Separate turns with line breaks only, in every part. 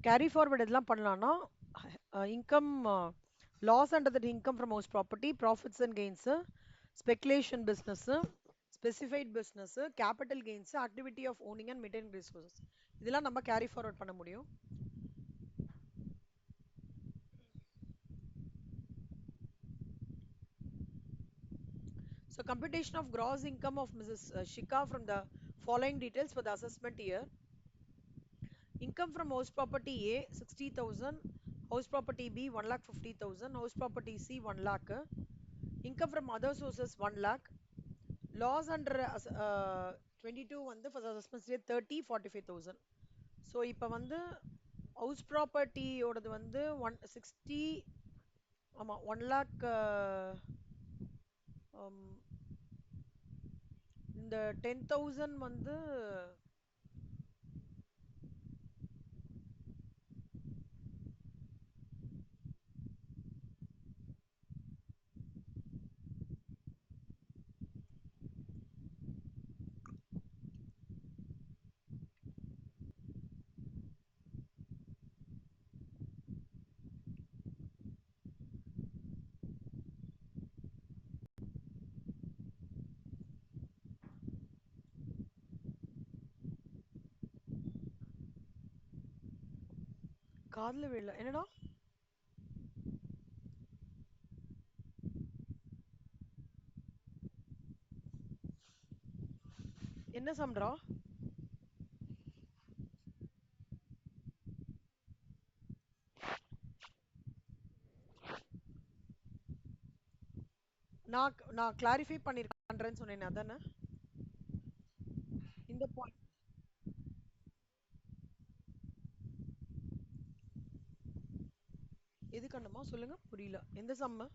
Carry forward எதெல்லாம் பண்ணலாம்னா income loss and that income from house property, profits and gains, speculation business, specified business, capital gains, activity of owning and maintain resources, இதெல்லாம் நம்ம carry forward பண்ண முடியும். So computation of gross income of Mrs. Shika from the following details for the assessment year. Income from house property A 60,000, house property B 1,50,000, house property C 1 lakh, income from other sources 1 lakh, loss under 22 வந்து for the assessment year 30 45,000. So இப்போ வந்து house ப்ராப்பர்ட்டியோடது வந்து 160, ஆமாம் 1 lakh. இந்த 10,000 வந்து காதில் விழல என்னடா. என்ன சம்ரா? நான் கிளாரிஃபை பண்ணிருக்கேன்னு சொன்னேன் அதானே இந்த பாயிண்ட். எது கண்ணமா சொல்லுங்க, புரியல. எந்த சம்ம?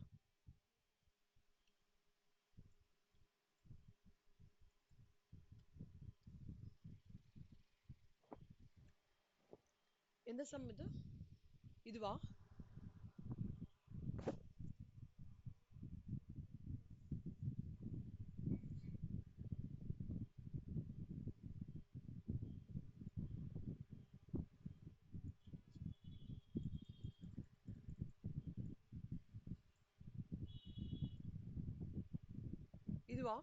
எந்த சம் இது? இதுவா? இதுவா?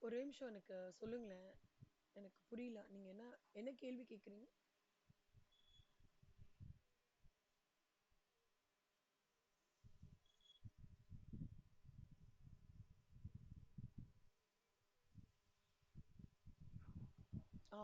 ஒரே நிமிஷம் எனக்கு சொல்லுங்களேன், எனக்கு புரியல. நீங்க என்ன என்ன கேள்வி கேக்குறீங்க? ஆ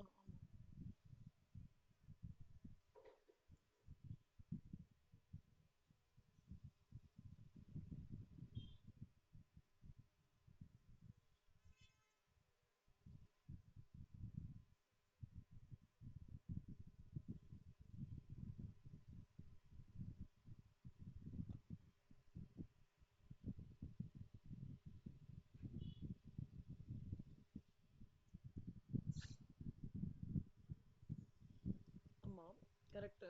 ஆமா, கரெக்ட்.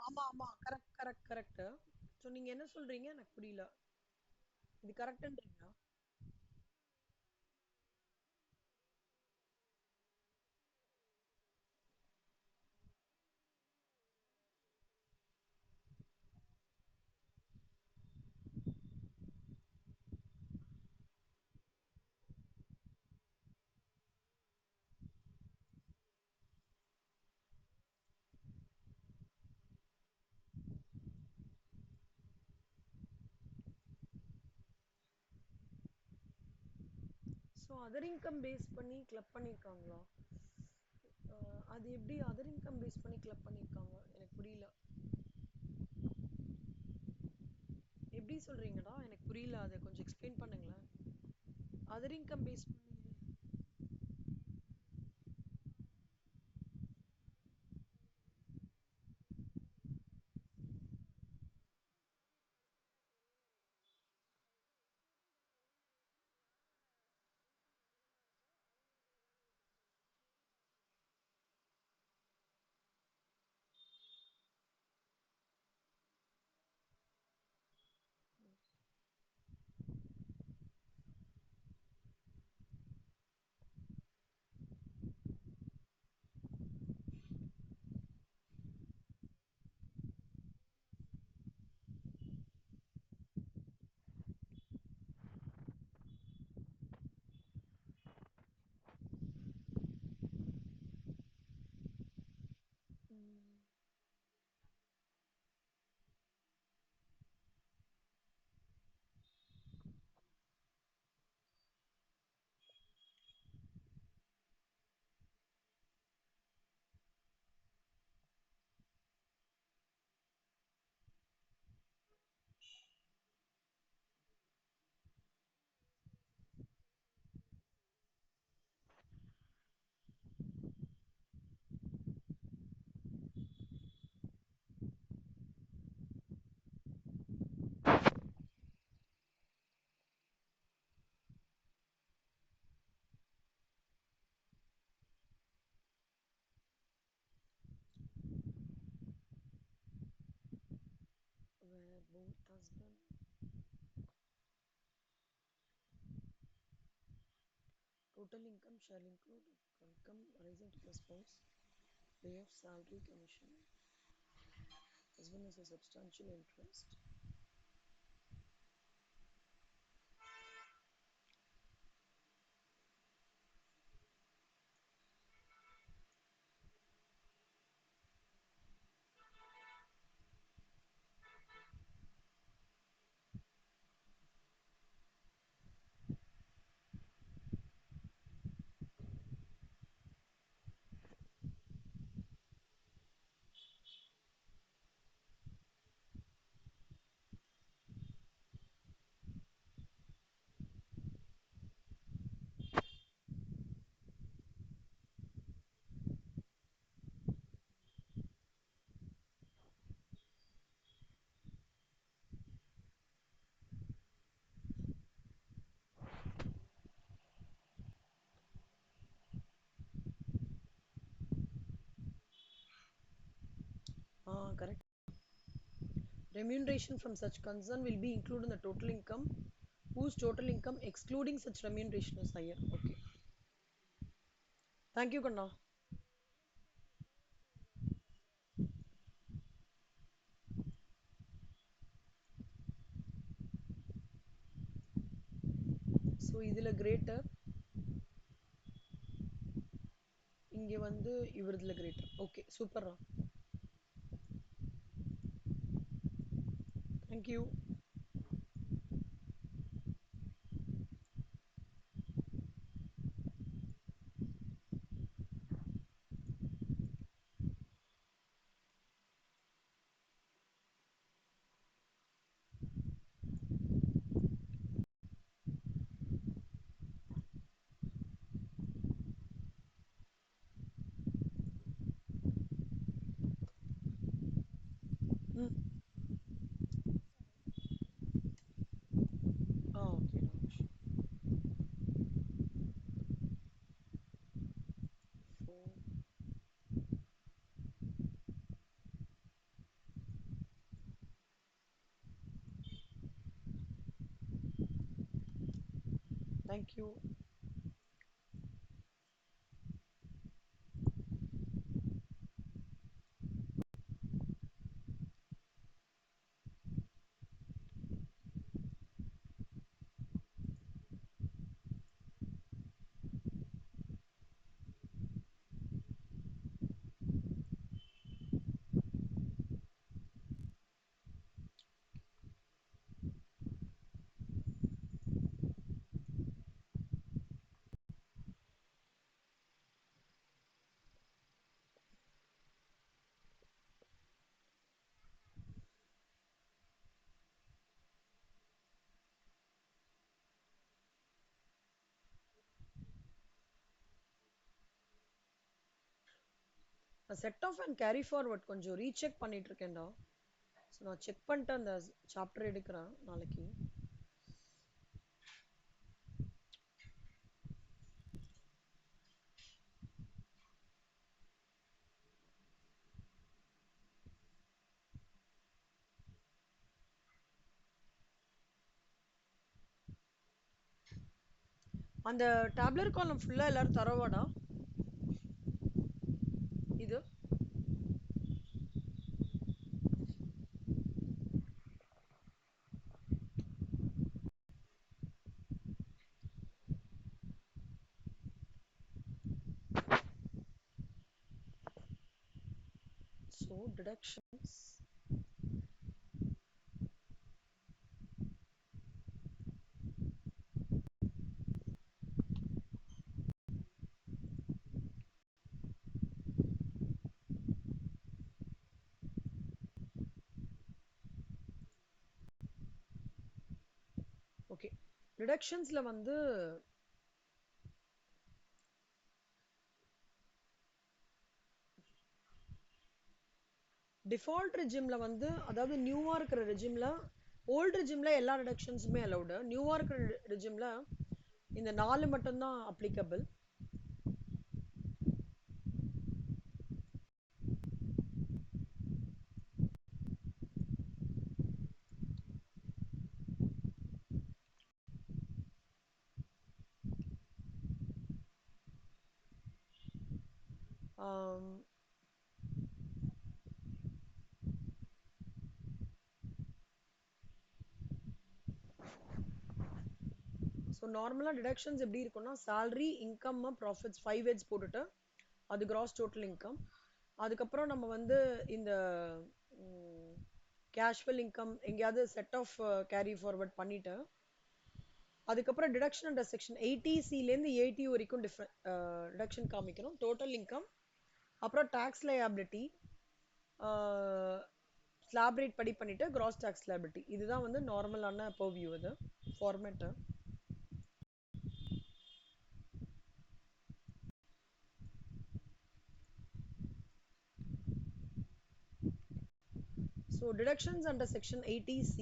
ஆமா ஆமா, கரெக்ட் கரெக்ட் கரெக்ட். ஸோ நீங்க என்ன சொல்றீங்க எனக்கு புரியல. இது கரெக்ட்ன்றீங்களா? ஸோ அதர் இன்கம் பேஸ் பண்ணி கிளப் பண்ணியிருக்காங்களா? அது எப்படி அதர் இன்கம் பேஸ் பண்ணி கிளப் பண்ணியிருக்காங்க? எனக்கு புரியல. எப்படி சொல்றீங்கடா? எனக்கு புரியல. அதை கொஞ்சம் எக்ஸ்பிளைன் பண்ணுங்களேன். அதர் இன்கம் பேஸ் பண்ணி. Where both husband total income shall include income arising to the spouse, pay of salary, commission. Husband has a substantial interest. Correct. Remuneration from such concern will be included in the total income, whose total income excluding such remuneration is higher. Okay. Thank you, Kanna. So இதில் greater, இங்கே வந்து இவரதுல greater. Okay சூப்பர்ரா. Thank you. ம். Okay Ramesh. 4. Thank you. Set off and carry forward கொஞ்சம் recheck பண்ணிட்டு இருக்கேன்டா. So நான் செக் பண்ணிட்டு அந்த சாப்டர் எடுக்கிறேன் நாளைக்கு. அந்த டேப்லர் காலம் ஃபுல்லா எல்லாரும் தரவாடா இது? So deductions. ஓகே, டிடக்ஷன்ஸ்ல வந்து டிஃபால்ட் ரெஜிம்ல வந்து, அதாவது நியூவா இருக்கிற ரெஜிம்ல, ஓல்டு ரெஜிம்ல எல்லா டிடக்ஷன்ஸுமே அலௌடு. நியூவா இருக்கிற ரெஜிம்ல இந்த 4 மட்டும்தான் அப்ளிகபிள். ஸோ நார்மலாக டிடக்ஷன்ஸ் எப்படி இருக்கும்னா, சேலரி, இன்கம், ப்ராஃபிட்ஸ் 5 ஹெட்ஸ் போட்டுட்டு அது கிராஸ் டோட்டல் இன்கம். அதுக்கப்புறம் நம்ம வந்து இந்த கேஷுவல் இன்கம் எங்கேயாவது செட் ஆஃப் கேரி ஃபார்வர்ட் பண்ணிட்டு, அதுக்கப்புறம் டிடக்ஷன் அண்டர் செக்ஷன் 80C வரைக்கும் டிடக்ஷன் காமிக்கணும். டோட்டல் இன்கம், அப்புறம் டாக்ஸ் லயபிலிட்டி ஸ்லாப் ரேட் படி பண்ணிட்டு கிராஸ் டாக்ஸ் லயபிலிட்டி. இதுதான் வந்து நார்மலான பர்வியூ. இது format. So deductions under section 80C.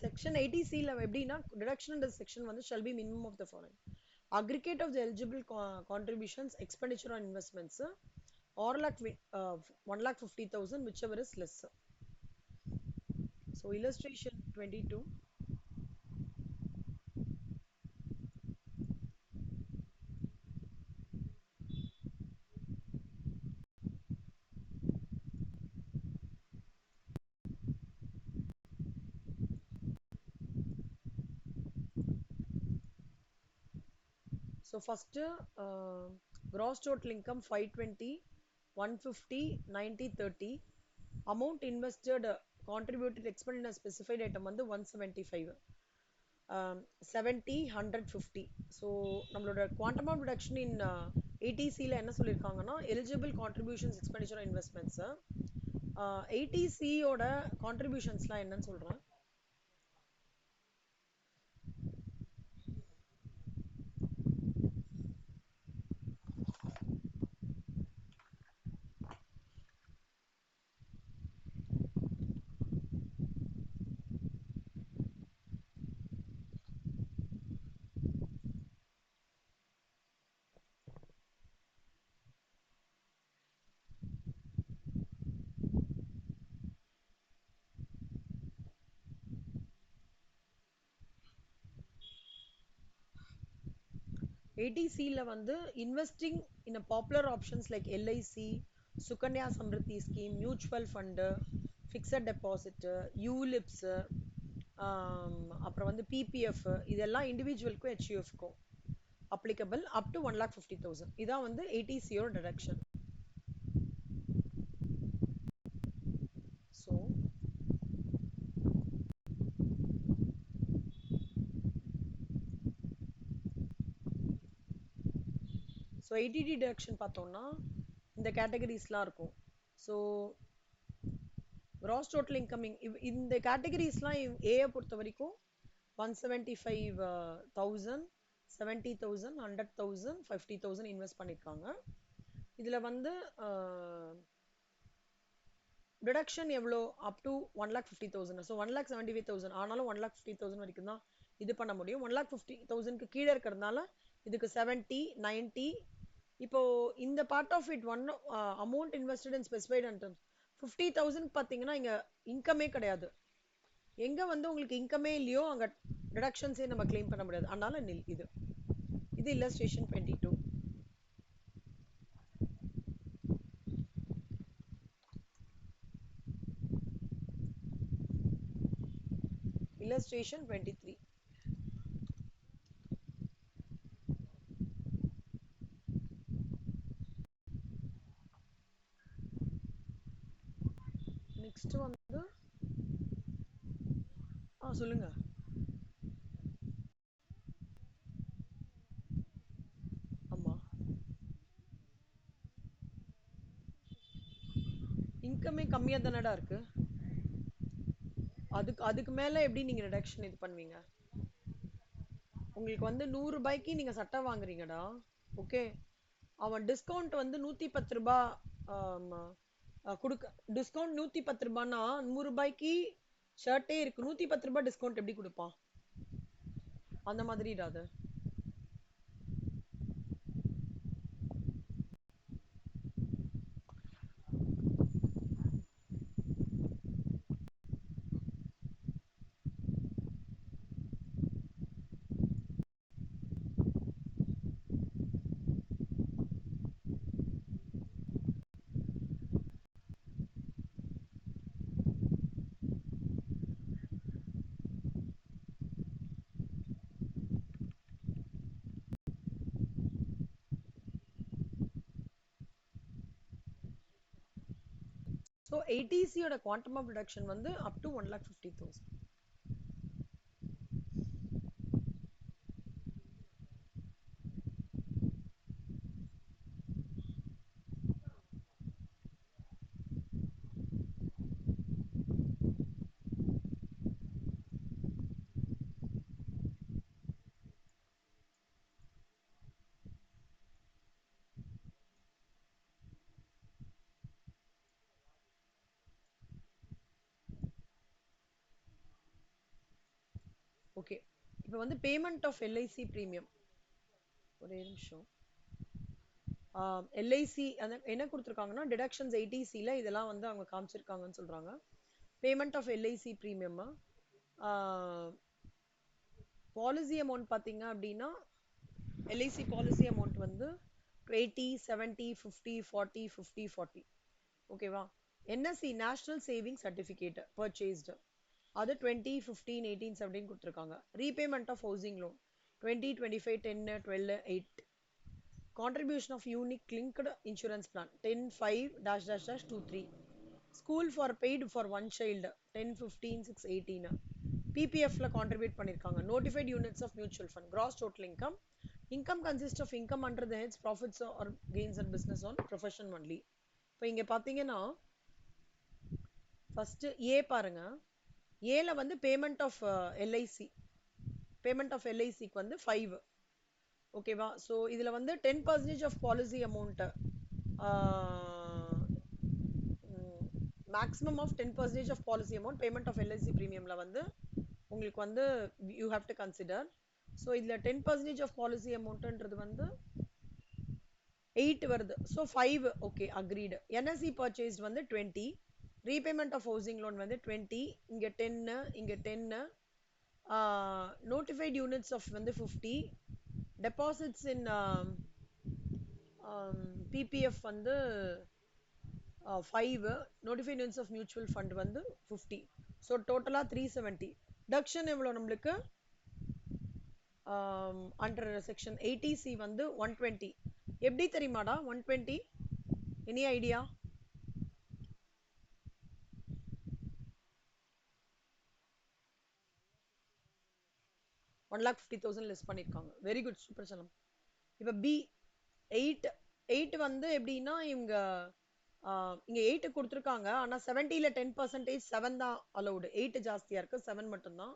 Section 80C deduction under section shall be minimum of the following: aggregate of the eligible contributions, expenditure on investments, or 1,50,000, whichever is less. So illustration 22. So first, gross total income 520, 150, 90, 30. Amount invested, contributed, expended in a specified item 175, 70, 100, 50. So நம்மளோட quantum of reduction in 80C என்ன சொல்லிருக்காங்கன்னா, eligible contributions, expenditure, investments. 80C ஓட contributionsலாம் என்னன்னு சொல்றேன். 80C investing in a popular options like LIC, Sukanya Samriddhi scheme, mutual fund, fixed deposit, ULIPs, அப்புறம் PPF, இதெல்லாம் இண்டிவிஜுவலுக்கும் HUFக்கும் applicable up to 1,50,000. இதான் 80C ஓட deduction. So so 80D deduction பார்த்தோம்னா இந்த கேட்டகரிஸ்லாம் இருக்கும். ஸோ gross total income இந்த கேட்டகரிஸ்லாம் ஏஐ பொறுத்த வரைக்கும் 175,000 70,000 100,000 50,000 இன்வெஸ்ட் பண்ணியிருக்காங்க. இதில் வந்து டிடக்ஷன் எவ்வளோ அப் டு 1,50,000. ஸோ 1,75,000 ஆனாலும் 1,50,000 வரைக்கும் தான் இது பண்ண முடியும். 1,50,000க்கு கீழே இருக்கிறதுனால இதுக்கு 70 90. இப்போ இந்த part of it own amount invested in specified and 50,000 பார்த்தீங்கன்னா இங்கே இன்கமே கிடையாது. எங்கே வந்து உங்களுக்கு இன்கமே இல்லையோ அங்கே டிடக்ஷன்ஸே நம்ம கிளைம் பண்ண முடியாது. அதனால நில் இது இல்லஸ்ட்ரேஷன் 22. illustration 23. நெக்ஸ்ட் வந்து சொல்லுங்க. ஆமா, இன்கமே கம்மியா தானடா இருக்கு. அதுக்கு மேல எப்படி நீங்க ரிடக்ஷன் இது பண்ணுவீங்க? உங்களுக்கு வந்து 100 ரூபாய்க்கு நீங்க சட்டை வாங்குறீங்கடா. ஓகே, அவன் டிஸ்கவுண்ட் வந்து 110 ரூபாய் கொடுக்க. டிஸ்கவுண்ட் 110 ரூபாய்னா 100 ரூபாய்க்கு ஷர்ட்டே இருக்கு, 110 ரூபாய் டிஸ்கவுண்ட் எப்படி கொடுப்பான்? அந்த மாதிரி அது. ஸோ 80Cயோட குவாண்டம் ஆஃப் ரிடக்ஷன் வந்து அப் டு 1,50,000. ஓகே, இப்போ வந்து பேமெண்ட் ஆஃப் எல்ஐசி ப்ரீமியம். ஒரே நிமிஷம். எல்ஐசி என்ன கொடுத்துருக்காங்கன்னா டிடக்ஷன்ஸ் 80Cல இதெல்லாம் வந்து அவங்க காமிச்சிருக்காங்கன்னு சொல்றாங்க. Payment of LIC premium policy amount பார்த்தீங்க அப்படின்னா எல்ஐசி பாலிசி அமௌண்ட் வந்து 80 70 50 40 50 40. ஓகேவா? NSC national saving certificate purchased அது 20 15 18 17 கொடுத்துருக்காங்க. Repayment of housing loan 20 25 10 12 8. Contribution of unique linked insurance plan 10 5 dash dash dash 2 3. School for paid for one child 10 15 6 18. PPF la contribute பண்ணிருக்காங்க. Notified units of mutual fund. Gross total income. Income consists of income under the heads profits or gains and business on profession only. இப்போ இங்க பாத்தீங்கன்னா first ஏ பாருங்க. ஏல வந்து payment of LIC, payment of எல்ஐசிக்கு வந்து 5. ஓகேவா? ஸோ இதில் வந்து 10% of policy amount, maximum of 10% of policy amount payment of LIC ப்ரீமியமில் வந்து உங்களுக்கு வந்து you have to consider. So இதில் 10% ஆஃப் பாலிசி அமௌண்ட்ன்றது வந்து 8 வருது. So 5 okay agreed. NSC purchased வந்து 20. ரீபேமெண்ட் ஆஃப் ஹவுசிங் லோன் வந்து 20. இங்கே 10 இங்கே 10. நோட்டிஃபைட் யூனிட்ஸ் ஆஃப் வந்து 50. deposits in PPF வந்து 5. notified units of mutual fund வந்து 50. ஸோ டோட்டலாக 370. டக்ஷன் எவ்வளோ நம்மளுக்கு அண்டர் செக்ஷன் 80C வந்து 120. எப்படி தெரியுமாடா 120? Any idea? $1,50,000 லெஸ் பண்ணியிருக்காங்க. வெரி குட், சூப்பர் சலம். இப்போ பி எயிட் எயிட் வந்து எப்படின்னா இவங்க இங்க 8 கொடுத்துருக்காங்க ஆனா 70ல 10% 7 தான் அலௌடு. 8 ஜாஸ்தியா இருக்கு, 7 மட்டும்தான்.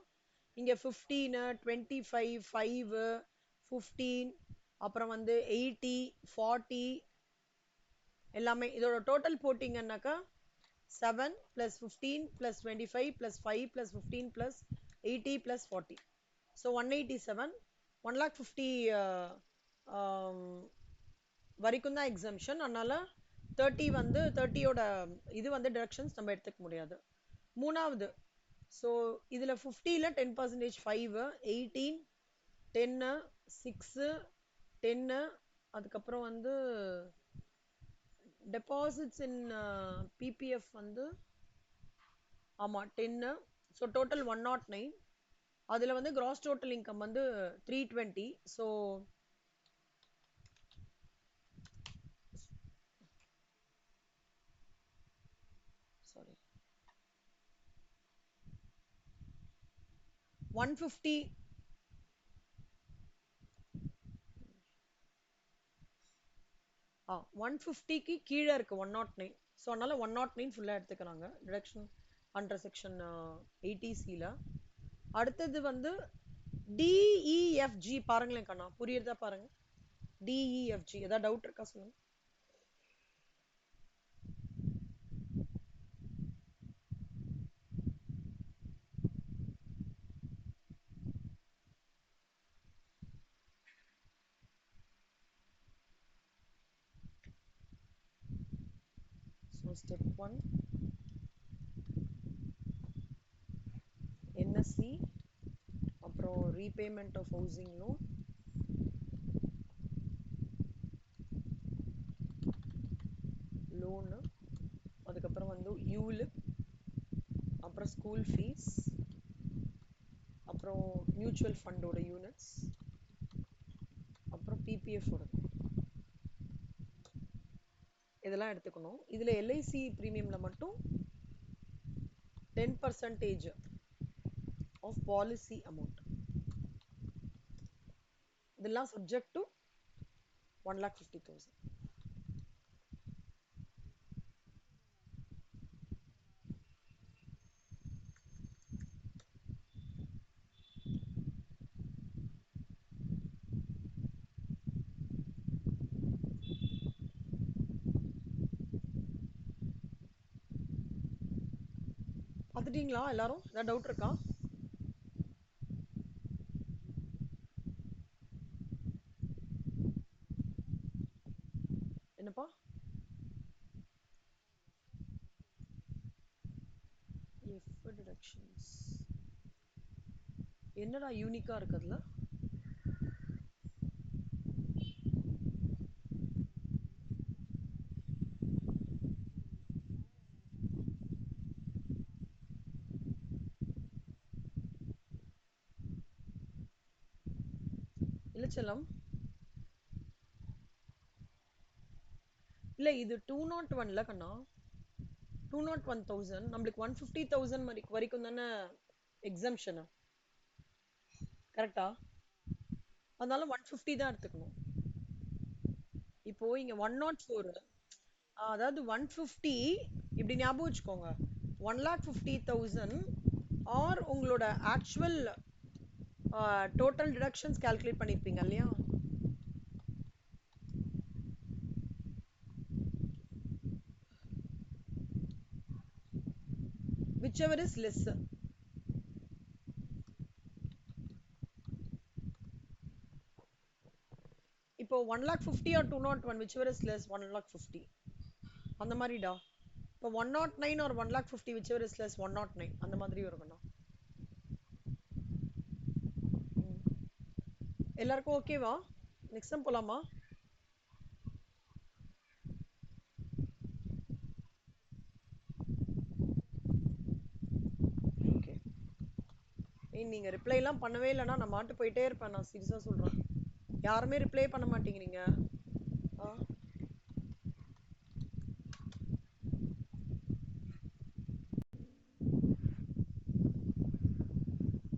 இங்க 15 25 5 15 அப்புறம் வந்து 80 40 எல்லாமே இதோட total போட்டிங்கன்னாக்கா 7 plus 15 plus 25 plus 5 plus 15 plus 80 plus 40. So 187, 150 வரைக்கும் தான் எக்ஸம்ஷன். அதனால 30 வந்து 30யோட இது வந்து டிரெக்ஷன்ஸ் நம்ம எடுத்துக்க முடியாது. மூணாவது, ஸோ இதில் 50ல 10% 5 18 10 6 10 அதுக்கப்புறம் வந்து டெபாசிட்ஸ் இன் பிபிஎஃப் வந்து ஆமா 10. So total 109. அதில் வந்து கிராஸ் டோட்டல் இன்கம் வந்து 320. ஸோ சாரி 150 150க்கு கீழே இருக்கு 109. ஸோ அதனால 109 ஃபுல்லாக எடுத்துக்கிறாங்க டிரெக்ஷன் அண்டர் செக்ஷன் 80Cல. அடுத்தது வந்து டிஇஎஃப்ஜி பாருங்களேன் கண்ணா, புரியுறதா பாருங்க. டிஇஎஃப்ஜி ஏதாவது டவுட் இருக்கா சொல்லுங்க. ஸோ ஸ்டெப் 1 என்எஸ்சி, அப்புறம் repayment of housing loan, loan, அதுக்கப்புறம் வந்து யூலிப், அப்புறம் ஸ்கூல் ஃபீஸ், அப்புறம் மியூச்சுவல் ஃபண்டோட யூனிட்ஸ், அப்புறம் பிபிஎஃப் இதெல்லாம் எடுத்துக்கணும். இதுல எல்ஐசி பிரீமியம்ல மட்டும் 10% ஆஃப் பாலிசி அமௌண்ட், இதெல்லாம் சப்ஜெக்ட் டு 1,50,000. பார்த்துட்டீங்களா எல்லாரும்? ஏதாவது டவுட் இருக்கா? என்னப்பா? எஃப் டிடக்ஷன்ஸ் என்னடா யூனிக்கா இருக்குதுல? இல்ல செல்லம், இல்ல இது 201ல கண்ணா, 201,000 நம்மளுக்கு 150,000 வரைக்கும் தானே எக்ஸம்ஷன், கரெக்டா? அதனால 150 தான் எடுத்துக்கணும். இப்போ இங்க 104, அதாவது 150 இப்படி ஞாபகம் வச்சுக்கோங்க. 1,50,000 ஆர் உங்களோட ஆக்சுவல் டோட்டல் டிடக்ஷன்ஸ் கால்குலேட் பண்ணிருப்பீங்க இல்லையா? whichever is less. இப்போ 1,50,000 or 201, whichever is less 1,50,000 அந்த மாதிரிடா. இப்போ 109 or 1,50,000 whichever is less 109 அந்த மாதிரி இருக்கணும். எல்லாருக்கும் ஓகேவா? நெக்ஸ்ட் டைம் போலாமா? ஓகே. நீங்க ரிப்ளை எல்லாம் பண்ணவே இல்லைன்னா நான் மாட்டு போயிட்டே இருப்பேன். நான் சீரியஸா சொல்றேன், யாருமே ரிப்ளை பண்ண மாட்டேங்கிறீங்க.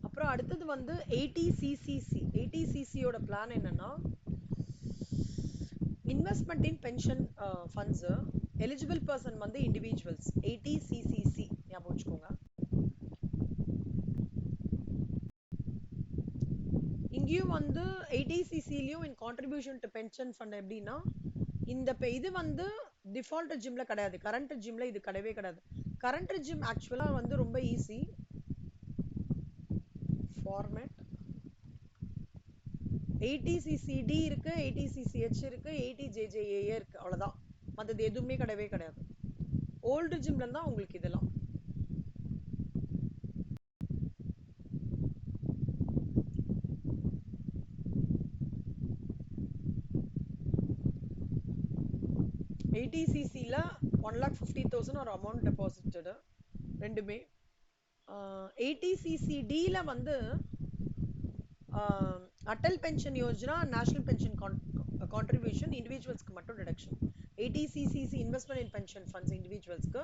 அப்புறம் அடுத்தது வந்து 80CCC. 80CCயோட பிளான் என்னன்னா investment in pension funds eligible person வந்து இண்டிவிஜுவல்ஸ் 80 CCC ஞாபகம் வச்சுக்கோங்க. இங்கேயும் வந்து 80 CCலயும் இன் கான்ட்ரிபியூஷன் டு பென்ஷன் ஃபண்ட் எப்படின்னா இந்த இது வந்து டிஃபால்ட் ஜிம்ல கிடையாது, கரண்ட் ஜிம்ல இது கிடையவே கிடையாது. கரண்ட் ஜிம் ஆக்சுவலா வந்து ரொம்ப ஈஸி. ஃபார்மேட் 80CCD இருக்கு, 80CCH இருக்கு, 80JJA இருக்கு, அவ்வளவுதான். மற்றது எதுவுமே கிடையவே கிடையாது. ஓல்டு ஜிம்ல தான் உங்களுக்கு இதெல்லாம். ATCCல 1,50,000 ஒரு அமௌண்ட் டெபாசிட்டட் ரெண்டுமே. 80CCDல வந்து Atal pension Yojana, national pension contribution இண்டிவிஜுவல்ஸ்க்கு மட்டும் deduction. 80CCC investment in pension funds இண்டிவிஜுவல்ஸ்க்கு,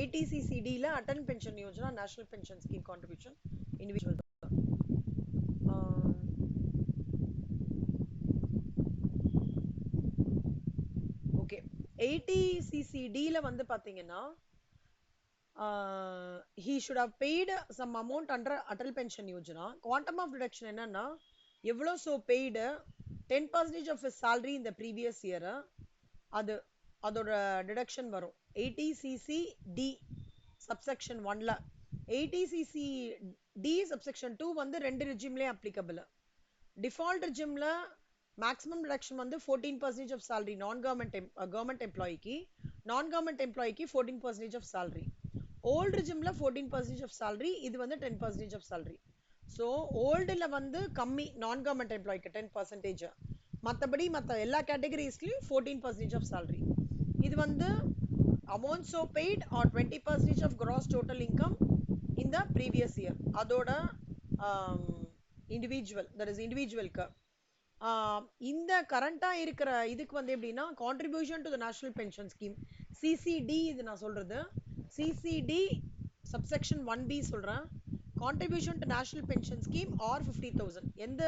80CCDல Atal pension Yojana, national pension scheme contribution individual. Okay, 80CCDல வந்து பாத்தீங்கன்னா he should have paid some amount under Atal Pension Yojana. Quantum of deduction என்னன்னா எவ்வளோ so paid 10% of his salary in the previous year, அது அதோட deduction வரும். 80CCD subsection 1ல. 80CCD subsection 2 வந்து ரெண்டு ரெஜிம்லயும் அப்ளிகபிள். டிஃபால்ட் ரெஜிம்ல மேக்ஸிமம் டிடக்ஷன் வந்து 14% of salary government எம்ப்ளாயிக்கு, நான் government எம்ப்ளாயிக்கு 14% of salary. Old ஜிம்ல 14% of salary, இது வந்து 10% of salary. ஸோ ஓல்டுல வந்து கம்மி நான் கவர்மெண்ட் எம்ப்ளாய்க்கு 10%, மற்றபடி மற்ற எல்லா கேட்டகரிஸ்லயும் 14% of salary. இது வந்து amount so paid or 20% of gross total income in the previous year. அதோட இண்டிவிஜுவல், தட் இஸ் இண்டிவிஜுவல்க்கு. இந்த கரண்டா இருக்கிற இதுக்கு வந்து எப்படின்னா contribution to the national pension scheme CCD, இது நான் சொல்றது சிசிடி சப்செக்ஷன் 1B சொல்றேன். Contribution to national pension scheme or 50,000 எந்த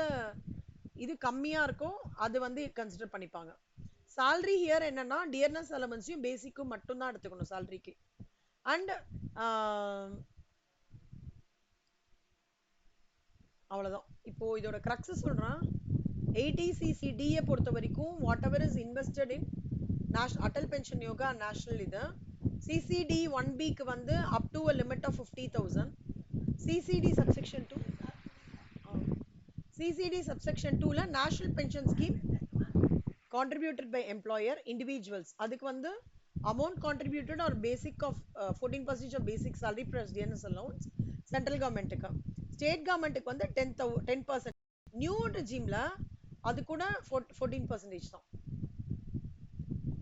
இது கம்மியா இருக்கோ அது வந்து கன்சிடர் பண்ணிப்பாங்க. salary ஹியர் என்னன்னா டியர்னஸ் அலவன்ஸையும் பேசிக்கும் மட்டும் தான் எடுத்துக்கணும் சாலரிக்கு. அண்ட் அவ்வளவுதான். இப்போ இதோட கிரக்ஸ் சொல்றேன். 80CCD பொறுத்த வரைக்கும் what ever is invested in Atal pension yoga national, இது CCD 1Bக்கு வந்து up to a limit of 50,000. CCD subsection 2, CCD subsection 2ல national pension scheme contributed by employer individuals, அதுக்கு வந்து amount contributed or basic of 14% of basic salary plus DNS allowance central government-க்கு. state government-க்கு வந்து 10%. New ரெஜிம்ல அது கூட 14% தான்.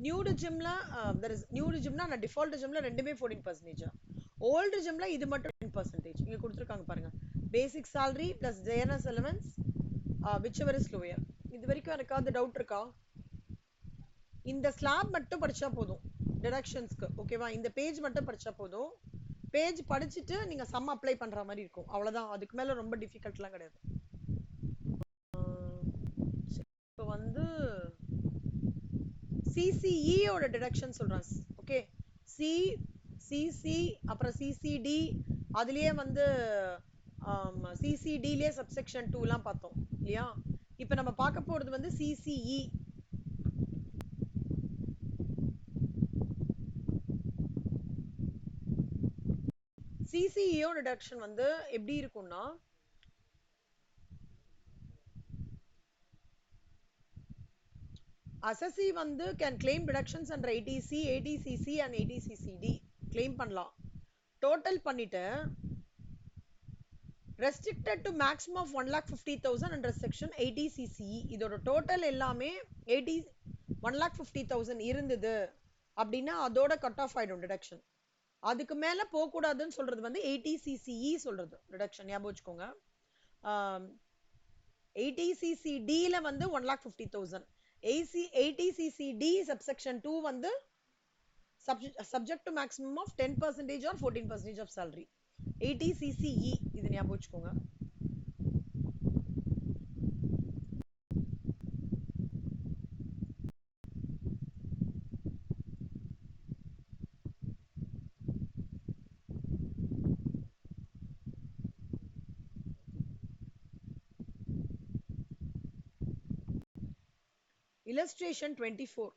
New ரெஜிம்ல new ரெஜிம்னா நான் default ரெஜிம்ல ரெண்டுமே 14%. Old ரெஜிம்ல இது மட்டும் 10%. இங்க கொடுத்துருக்காங்க பாருங்க, பேசிக் salary plus DNS allowance whichever is lower. இது வரைக்கும் எனக்காவது டவுட் இருக்கா? இந்த ஸ்லாப் மட்டும் படிச்சா போதும் டிடக்ஷன்ஸ்க்கு, ஓகேவா? இந்த பேஜ் மட்டும் படிச்சா போதும். பேஜ் படிச்சுட்டு நீங்க சம் அப்ளை பண்ற மாதிரி இருக்கும், அவ்வளவுதான். அதுக்கு மேல ரொம்ப டிஃபிகல்ட்லாம் கிடையாது. இப்போ வந்து CCE ஓட டிடக்ஷன் சொல்றேன். ஓகே, CC அப்புறம் CCD, அதுலயே வந்து CCDலயே சப்செக்ஷன் 2லாம் பார்த்தோம் இல்லையா? இப்போ நம்ம பார்க்க போறது வந்து CCE. CCE ஓட டிடக்ஷன் வந்து எப்படி இருக்கும்னா assessee வந்து can claim deductions under 80C, 80CC and 80CCD claim பண்ணலாம். டோட்டல் பண்ணிட்டு restricted to maximum of 1,50,000 under section 80CCE. இதோட டோட்டல் எல்லாமே 1,50,000 இருந்தது அப்படின்னா அதோட கட் ஆஃப் ஆயிடும் டிடக்ஷன். அதுக்கு மேல போக கூடாதுன்னு சொல்றது வந்து 80CCE சொல்றது டிடக்ஷன், ஞாபகம் வச்சுக்கோங்க. 80CCDல வந்து 1,50,000, 80CCD subsection 2 வந்து subject to maximum of 10% or 14% of salary. 80CCE இது ஞாபகம் வச்சுக்கோங்க. Illustration 24.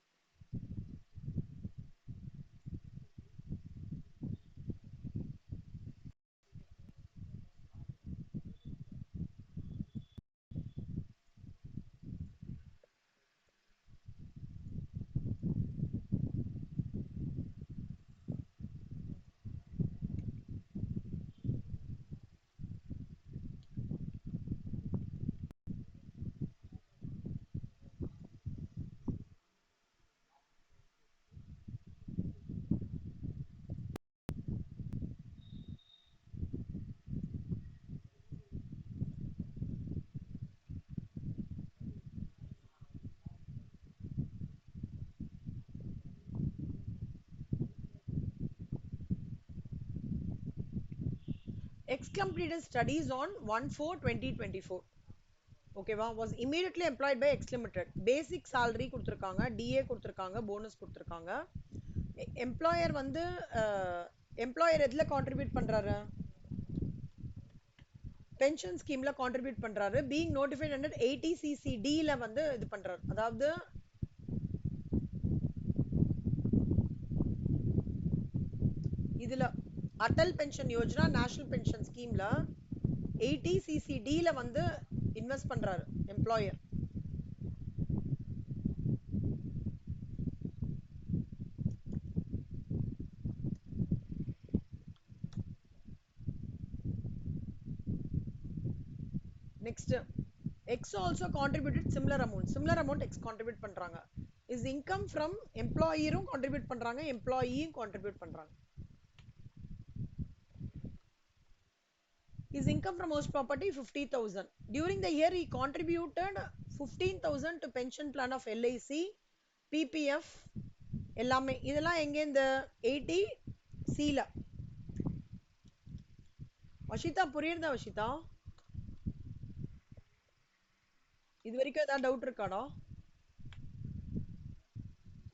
X completed studies on 1/4/2024. Okay, was immediately employed by X Limited. Basic salary கொடுத்திருக்காங்க, DA கொடுத்திருக்காங்க, bonus கொடுத்திருக்காங்க. Employer வந்து employer எதுல contribute பண்றாரு? Pension scheme ல contribute பண்றாரு. Being notified under 80CCD ல வந்து இது பண்றாரு. அதாவது இதுல Atal pension Yojana national pension ஸ்கீம்ல 80CCD ல வந்து இன்வெஸ்ட் பண்றாரு employer. Next, X also contributed similar amount X contribute பண்றாங்க. Is income from employer contribute பண்றாங்க, employee contribute பண்றாங்க. His income from host property 50,000. During the year he contributed 15,000 to pension plan of LIC, PPF எல்லாமே. இதெல்லாம் எங்க இந்த 80C ல. வஷிதா புரியுதா வஷிதா? இது வரைக்கும் ஏதாவது டவுட் இருக்காடா?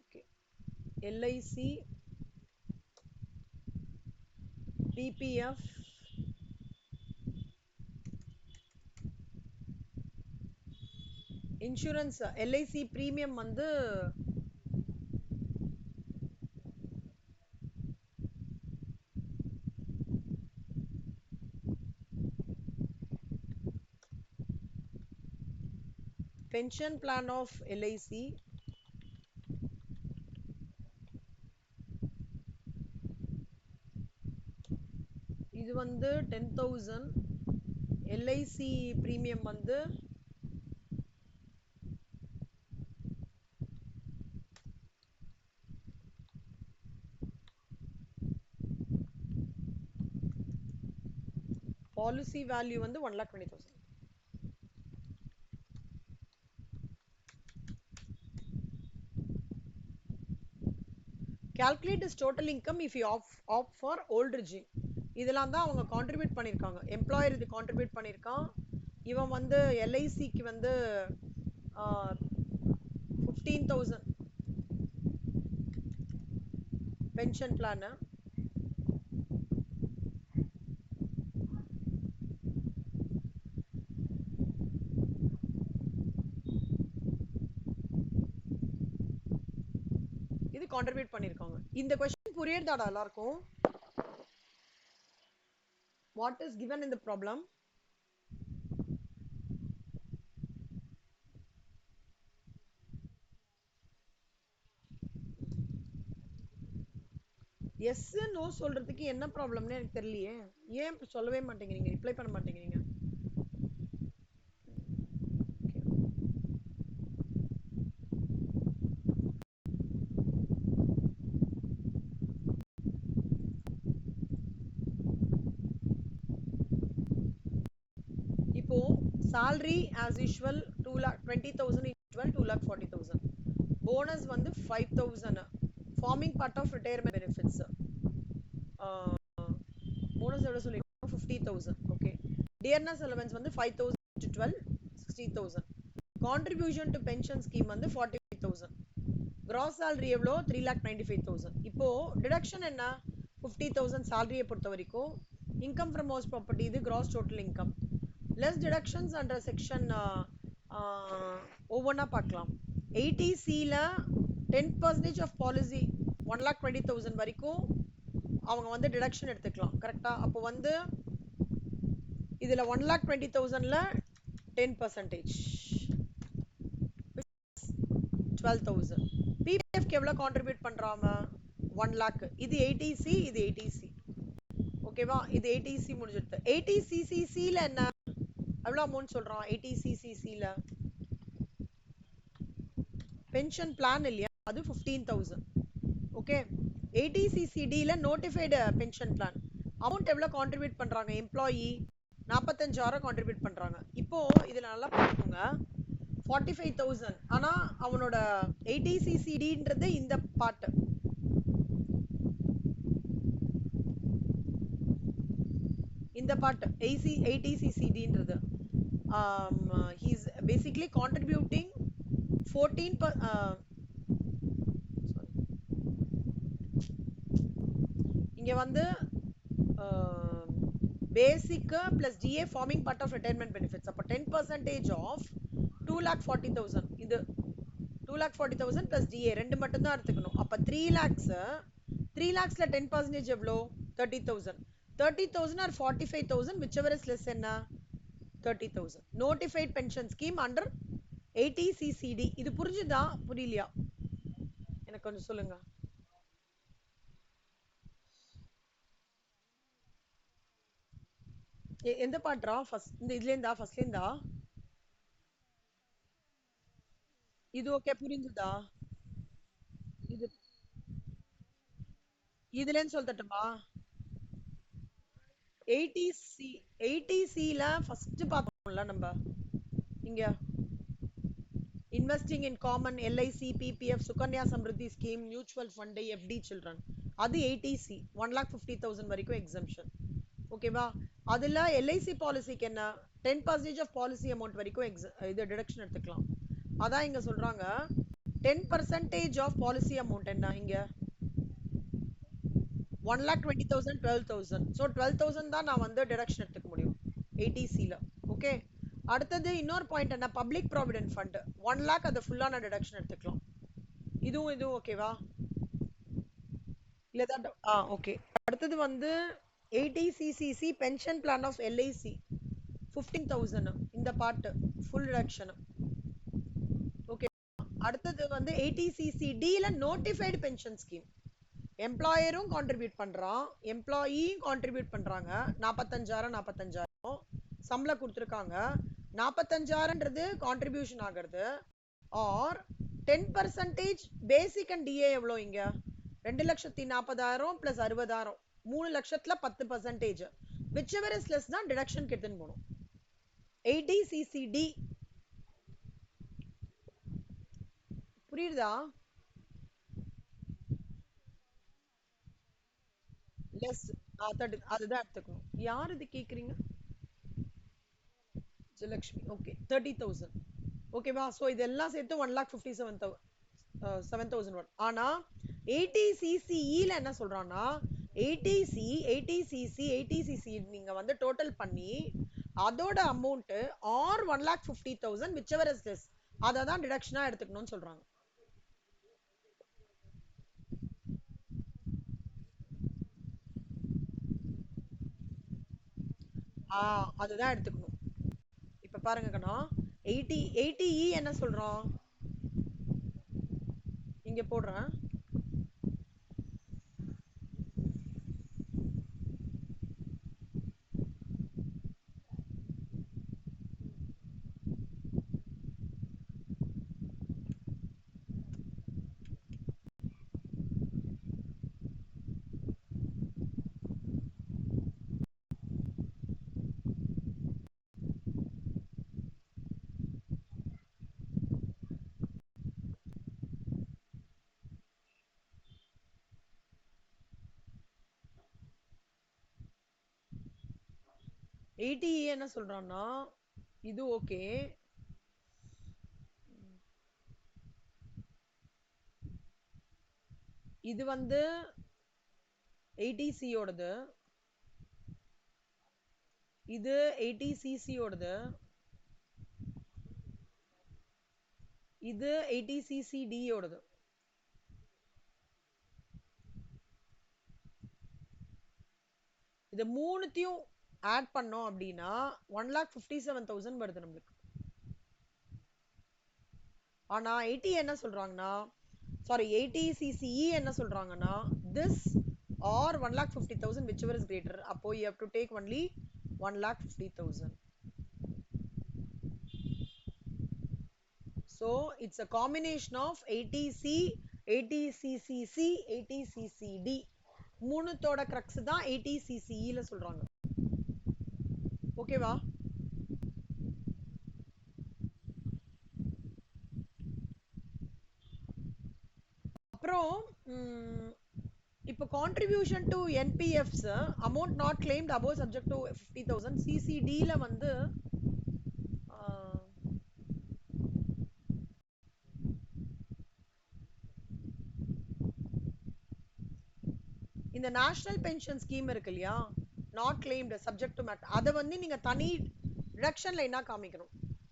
Okay. LIC, PPF, insurance LIC premium வந்து pension plan of LIC, இது வந்து 10,000. LIC பிரீமியம் வந்து பாலிசி வேல்யூ வந்து 1,20,000. Calculate his total income if you opt for old regime. இதெல்லாம் தான் அவங்க கான்ட்ரிபியூட் பண்ணிருக்காங்க. எம்ப்ளாயர் இது கான்ட்ரிபியூட் பண்ணிருக்கான். இவன் வந்து LICக்கு வந்து 15,000 பென்ஷன் பிளான். இது கான்ட்ரிபியூட் பண்ணிருக்காங்க. இந்த क्वेश्चन புரியுதாடா எல்லாருக்கும்? What is given in the problem? Yes no சொல்றதுக்கு என்ன ப்ராப்ளம்னு எனக்கு தெரியலையே. ஏன் சொல்லவே மாட்டேங்கிறீங்க, ரிப்ளை பண்ண மாட்டேங்கிறீங்க? இப்போ salary as usual 2,20,000 into 12, 2,40,000. Bonus வந்து 5,000. Forming part of retirement benefits. Bonus எவ்வளவு சொல்லிருக்கோம்? 50,000. Okay. Dearness allowance வந்து 5,000 into 12, 60,000. Contribution to pension scheme வந்து 45,000. Gross salary எவ்வளோ? 3,95,000. இப்போ deduction என்ன? 50,000 salary பொறுத்த வரைக்கும். Income from house property இது gross total income. Less deductions under section ஒவ்வொன்னா பார்க்கலாம். 80C ல 10% of policy 1,20,000 வரைக்கும் அவங்க வந்து டிடக்ஷன் எடுத்துக்கலாம். கரெக்டா? அப்போ வந்து இதுல 1,20,000ல 10% 12,000. பிபிஎஃப்க்கு எவ்வளவு கான்ட்ரிபியூட் பண்றாங்க? 1 lakh. இது 80C, இது 80C. ஓகேவா? இது 80C முடிஞ்சிடுது. 80CCC ல என்ன எவ்வளவு அமௌண்ட் சொல்றோம்? 80CCC ல பென்ஷன் பிளான் இல்லையா, அது 15,000. ஓகே. 80CCD ல நோட்டிஃபைடு பென்ஷன் பிளான் அமௌண்ட் எவ்வளவு கான்ட்ரிபியூட் பண்றாங்க? எம்ப்ளாயி 45,000 கான்ட்ரிபியூட் பண்றாங்க. இப்போ இதுல நல்லா பார்த்துக்கோங்க, 45,000. ஆனா அவனோட 80CCDன்றது இந்த பார்ட், இந்த பார்ட் 80CCDன்றது he's basically contributing 14 இங்க வந்து basic plus DA forming part of retirement benefits. அப்ப 10% of 2,40,000. இது 2,40,000 plus DA ரெண்டு மட்டும் தான் எடுத்துக்கணும். அப்ப 3 lakhs 3 lakhsல 10% எவ்வளோ? 30,000. 30,000 or 45,000, whichever is less என்ன? 30,000. Notified pension scheme under 80CCD. இது புரிஞ்சுதா புரியலையா எனக்கு கொஞ்சம் சொல்லுங்க. எந்த பாட்ரா? ஃபர்ஸ்ட் இந்த இதுல இருந்தா ஃபர்ஸ்ட்ல இருந்தா இது ஓகே புரிஞ்சுதா? இது இதுல இருந்து சொல்லட்டுமா? 80C 80Cல ஃபர்ஸ்ட் பார்த்தோம்ல நம்ம இங்க investing in common LIC, PPF, Sukanya Samriddhi scheme, mutual fund, FD children. அது 80C 1,50,000 வரைக்கும் exemption. ஓகேவா? அதுல LIC பாலிசிக்கு என்ன? 10% of policy amount வரைக்கும் இது டிடக்ஷன் எடுத்துக்கலாம். அதான் இங்க சொல்றாங்க 10% of policy amount என்ன இங்க? 1,20,000, 12,000. So 12,000 தான் நான் வந்து டிடக்ஷன் எடுத்துக்க முடியும் 80Cல. ஓகே. அடுத்தது இன்னொரு பாயிண்ட் என்ன? பப்ளிக் ப்ராவிடென்ட் ஃபண்ட் 1 lakh அதை ஃபுல்லா நான் டிடக்ஷன் எடுத்துக்கலாம். இதுவும் ஓகேவா? இல்லதான் ஓகே. அடுத்தது வந்து 80CCC pension plan of LIC 15,000. இந்த பார்ட் ஃபுல் டிடக்ஷன். ஓகே. அடுத்தது வந்து 80CCDல நோட்டிஃபைடு பென்ஷன் ஸ்கீம் எம்ப்ளாயரும் கான்ட்ரிபியூட் பண்றான், எம்ப்ளாயியும் கான்ட்ரிபியூட் பண்றாங்க. 45,000 சம்பளம் கொடுத்துருக்காங்க. 45,000ன்றது கான்ட்ரிபியூஷன் ஆகிறது. ஆர் 10% பேசிக் அண்ட் டிஏ எவ்வளோ இங்க? 2,40,000 பிளஸ் 60,000 3 லட்சத்துல 10%. whichever is less தான் டிடக்ஷன் எடுத்துன்னு போகணும். 80CCD புரியுதா? லெஸ் அதுதான் எடுத்துக்கணும். யார் இது கேக்குறீங்க? ஜெயலட்சுமி. ஓகே. 30,000. ஓகேவா? ஸோ இதெல்லாம் சேர்த்து 1,57,000. ஆனா 80CCEல என்ன சொல்றான்னா 80C 80CC 80CC நீங்க வந்து டோட்டல் பண்ணி அதோட amount R 1,50,000 whichever is less அதை தான் டிடக்ஷனா எடுத்துக்கணும்னு சொல்றாங்க. அதுதான் எடுத்துக்கணும். இப்ப பாருங்க கண்ணா, 80E என்ன சொல்றோம் இங்க போடுறேன். எயிட்டி என்ன சொல்றான்னா இது ஓகே. இது வந்து 80C ஓடது, இது 80CC ஓடது. இது 80cc D ஓடது. இது மூணுத்தையும் ஆட் பண்ணோம் அப்படின்னா 1,57,000 வருது நம்மளுக்கு. ஆனா 80 என்ன சொல்றாங்கன்னா, சாரி 80cce என்ன சொல்றாங்கன்னா, this or 1,50,000 whichever is greater. அப்போ you have to take only 1,50,000. So it's a combination of 80c, 80ccc, 80ccd. மூணுத்தோட crux தான் 80cce ல சொல்றாங்க. ஓகேவா? அப்புறம் இப்போ contribution to NPFs amount not claimed above subject to 50,000 CCD ல வந்து இந்த நேஷனல் பென்ஷன் ஸ்கீம் இருக்கு இல்லையா, not claimed subject to made, அதை வந்து நீங்க தனி டிடக்ஷன்ல என்ன காமிக்கணும்.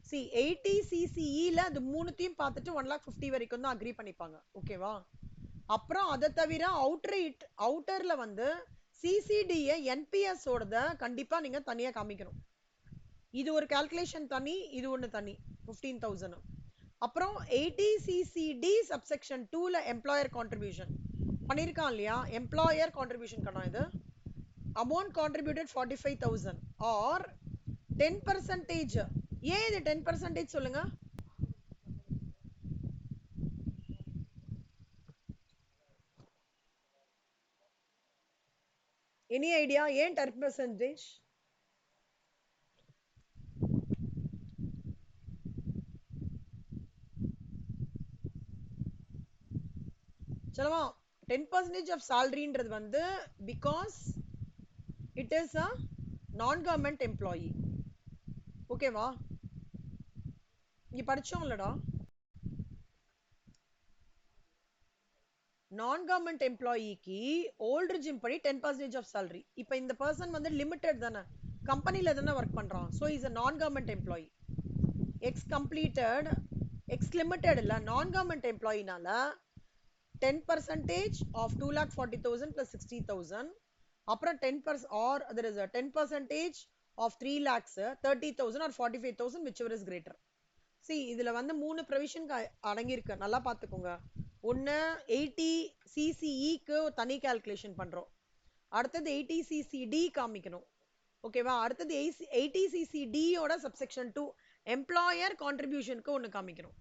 சி 80cce ல அது மூணுத்தையும் பார்த்துட்டு 1,50,000 வரைக்கும் தான் அக்ரி பண்ணிப்பாங்க. ஓகேவா? அப்புறம் அதை தவிர அவுட்டர்ல வந்து சிசிடியை என்பிஎஸ் ஓடத கண்டிப்பா நீங்க தனியா காமிக்கணும். இது ஒரு கால்குலேஷன் தனி, இது ஒண்ணு தனி 15,000. அப்புறம் 80cd சப்செக்ஷன் 2ல எம்ப்ளாயர் கான்ட்ரிபியூஷன் பண்ணிருக்கான் இல்லையா, எம்ப்ளாயர் கான்ட்ரிபியூஷன் கணம் இது அமௌண்ட் கான்ட்ரிபியூட்டட் 45,000 ஆர் 10%. ஏன் இது 10% சொல்லுங்க? எனி ஐடியா ஏன் 10%? சொல்லவா? 10% ஆஃப் சாலரின்றது வந்து பிகாஸ் இட் இஸ் அ நான் கவர்மெண்ட் எம்ப்ளாயி. ஓகேவா? இங்க படிச்சோம் இல்லடா, நான் கவர்மெண்ட் எம்ப்ளாயிக்கு ஓல்ட் ரிஜிம் படி 10% ஆஃப் salary. இப்போ இந்த பர்சன் வந்து லிமிடெட் தானே, கம்பெனில தானே ஒர்க் பண்றான். ஸோ இஸ் அ நான் government employee. X completed, X limited இல்ல, நான் கவர்மெண்ட் எம்ப்ளாயினால 10% of 2,40,000 plus 60,000. அப்புறம் 10% or there is a 10% of 3 lakhs 30,000 or 45,000 whichever is greater. See இதுல வந்து மூணு ப்ரொவிஷன் அடங்கியிருக்கு, நல்லா பார்த்துக்கோங்க. ஒன்னு 80cce தனி கால்குலேஷன் பண்றோம், அடுத்தது 80ccd காமிக்கணும். ஓகேவா? அடுத்தது 80ccd ஓட சப்செக்ஷன் 2 எம்ப்ளாயர் கான்ட்ரிபியூஷனுக்கு ஒன்னு காமிக்கணும்.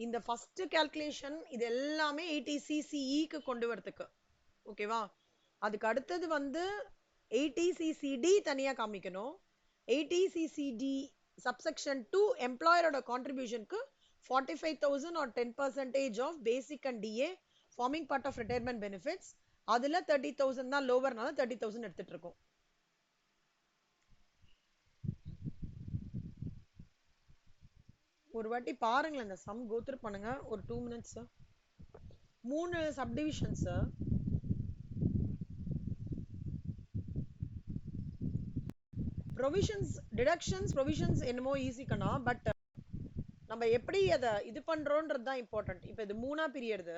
இந்த ஃபர்ஸ்ட் கால்குலேஷன் இது எல்லாமே 80cce கொண்டு வரதுக்கு. ஓகேவா? அதுக்கு அடுத்தது வந்து 80ccd தனியா காமிக்கணும். 80ccd subsection 2 எம்ப்ளாயரோட கான்ட்ரிபியூஷனுக்கு 45,000 or 10% of basic and DA forming part of retirement benefits. அதுல 30,000 தான் லோவர்னால 30,000 எடுத்துட்டு இருக்கோம். ஒரு வாட்டி பாருங்களேன், இந்த சம் கோத்ரூ பண்ணுங்க ஒரு 2 minutes. மூணு சப்டிவிஷன்ஸ். ப்ரொவிஷன்ஸ் டிடக்ஷன்ஸ் ப்ரொவிஷன்ஸ் என்னமோ ஈஸி கண்ணா, பட் நம்ம எப்படி அதை இது பண்றோன்றது தான் இம்பார்ட்டன்ட். இப்போ இது மூணா பீரியட்.